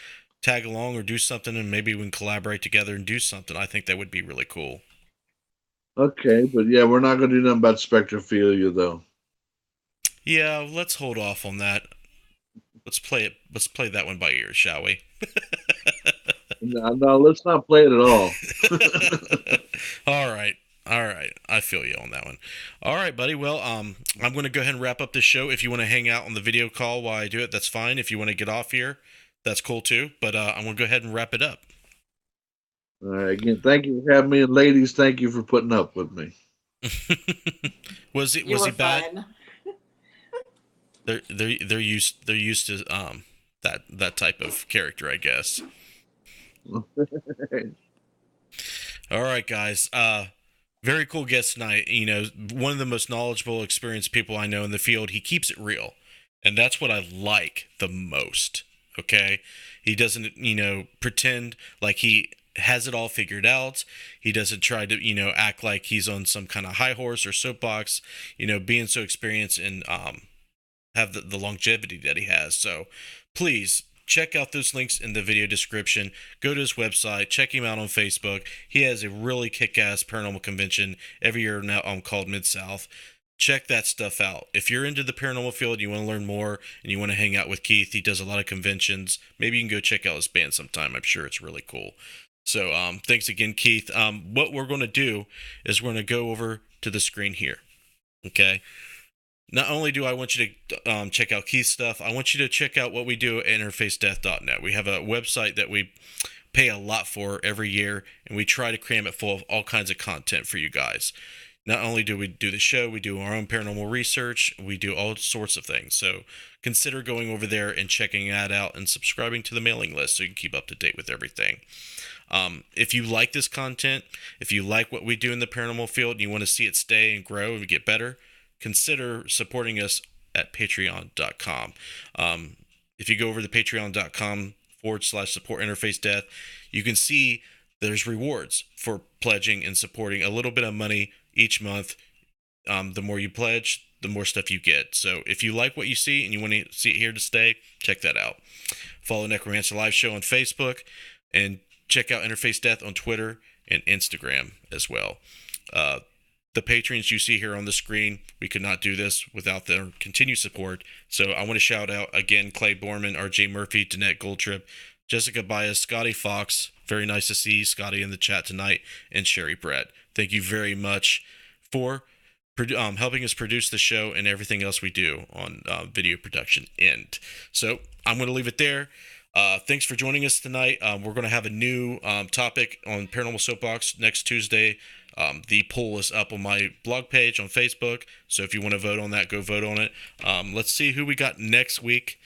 tag along or do something, and maybe we can collaborate together and do something. I think that would be really cool. Okay, but yeah, we're not going to do nothing about spectrophilia, though. Yeah, let's hold off on that. Let's play it. Let's play that one by ear, shall we? No, let's not play it at all. All right. All right. I feel you on that one. All right, buddy. Well, I'm going to go ahead and wrap up this show. If you want to hang out on the video call while I do it, that's fine. If you want to get off here, that's cool too. But I'm going to go ahead and wrap it up. All right, again, thank you for having me, and ladies, thank you for putting up with me. Was he bad? They're used to that type of character, I guess. All right, guys. Very cool guest tonight. You know, one of the most knowledgeable, experienced people I know in the field. He keeps it real, and that's what I like the most. Okay, he doesn't, pretend like he has it all figured out. He doesn't try to, act like he's on some kind of high horse or soapbox. Being so experienced and have the longevity that he has. So, please check out those links in the video description. Go to his website. Check him out on Facebook. He has a really kick-ass paranormal convention every year now called Mid-South. Check that stuff out. If you're into the paranormal field, you want to learn more, and you want to hang out with Keith, he does a lot of conventions. Maybe you can go check out his band sometime. I'm sure it's really cool. So thanks again, Keith. What we're going to do is we're going to go over to the screen here. Okay? Not only do I want you to check out Keith's stuff, I want you to check out what we do at interfacedeath.net. We have a website that we pay a lot for every year, and we try to cram it full of all kinds of content for you guys. Not only do we do the show, we do our own paranormal research, we do all sorts of things. So consider going over there and checking that out and subscribing to the mailing list so you can keep up to date with everything. If you like this content, if you like what we do in the paranormal field and you want to see it stay and grow and get better, consider supporting us at patreon.com. If you go over to patreon.com/support Interface Death, you can see there's rewards for pledging and supporting a little bit of money each month. The more you pledge, the more stuff you get. So if you like what you see and you want to see it here to stay, check that out. Follow Necromancer Live Show on Facebook, and check out Interface Death on Twitter and Instagram as well. The patrons you see here on the screen, we could not do this without their continued support. So I want to shout out again Clay Borman, RJ Murphy, Danette Goldtrip, Jessica Bias, Scotty Fox. Very nice to see Scotty in the chat tonight, and Sherry Brett. Thank you very much for helping us produce the show and everything else we do on video production end. So I'm going to leave it there. Thanks for joining us tonight. We're going to have a new topic on Paranormal Soapbox next Tuesday. The poll is up on my blog page on Facebook, so if you want to vote on that, go vote on it. Let's see who we got next week.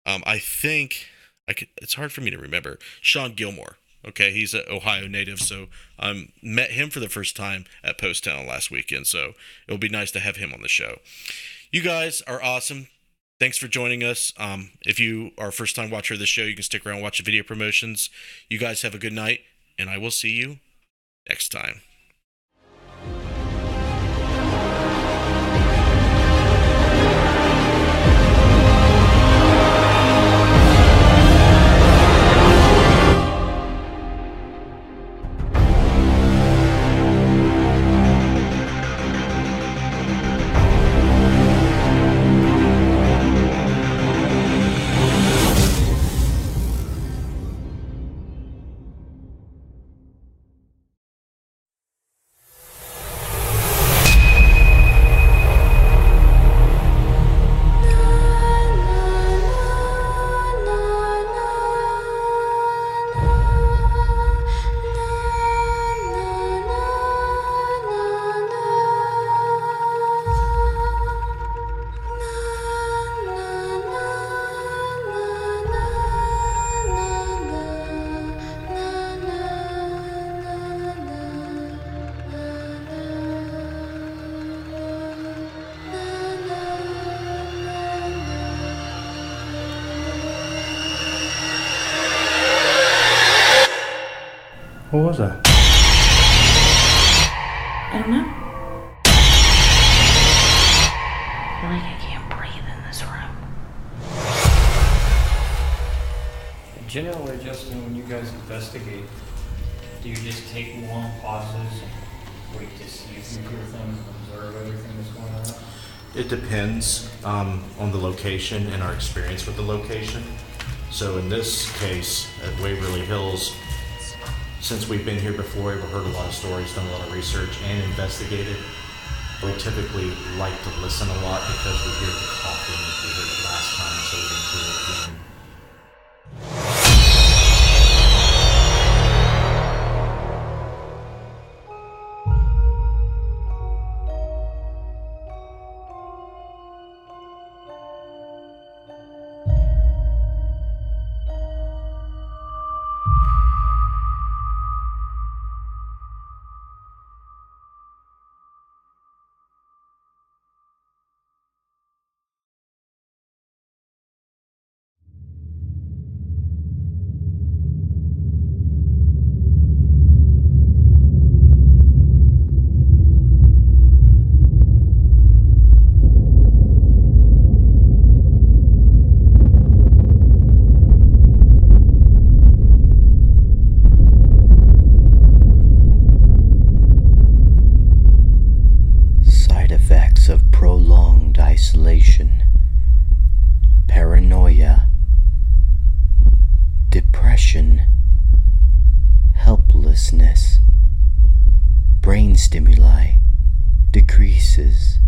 I think it's hard for me to remember. Sean Gilmore. Okay, he's an Ohio native, so I met him for the first time at Post Town last weekend, so it'll be nice to have him on the show. You guys are awesome. Thanks for joining us. If you are a first-time watcher of the show, you can stick around and watch the video promotions. You guys have a good night, and I will see you next time. What was that? I don't know. I feel like I can't breathe in this room. Generally, Justin, when you guys investigate, do you just take long pauses and wait to see if you hear things and observe everything that's going on? It depends on the location and our experience with the location. So in this case, at Waverly Hills, since we've been here before, we've heard a lot of stories, done a lot of research, and investigated. We typically like to listen a lot because we hear the coughing, we heard it last time, so we didn't hear it again. Of prolonged isolation, paranoia, depression, helplessness, brain stimuli decreases.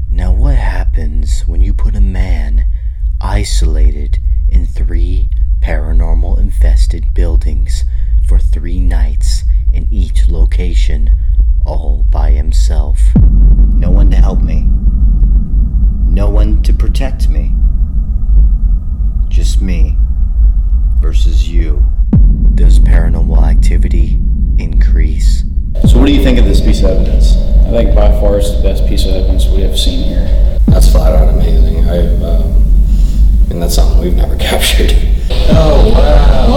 Now, what happens when you put a man isolated in 3 paranormal infested buildings for 3 nights in each location, all by himself? No one to help me. No one to protect me. Just me versus you. Does paranormal activity increase? So what do you think of this piece of evidence? I think by far it's the best piece of evidence we have seen here. That's flat out amazing. And that's something we've never captured. Oh, wow.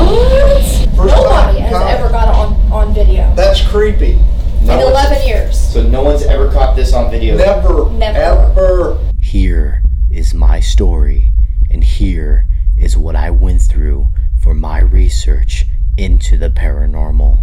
What? Nobody has ever got it on video. That's creepy. In 11 years. So no one's ever caught this on video? Never. Ever. Here is my story, and here is what I went through for my research into the paranormal.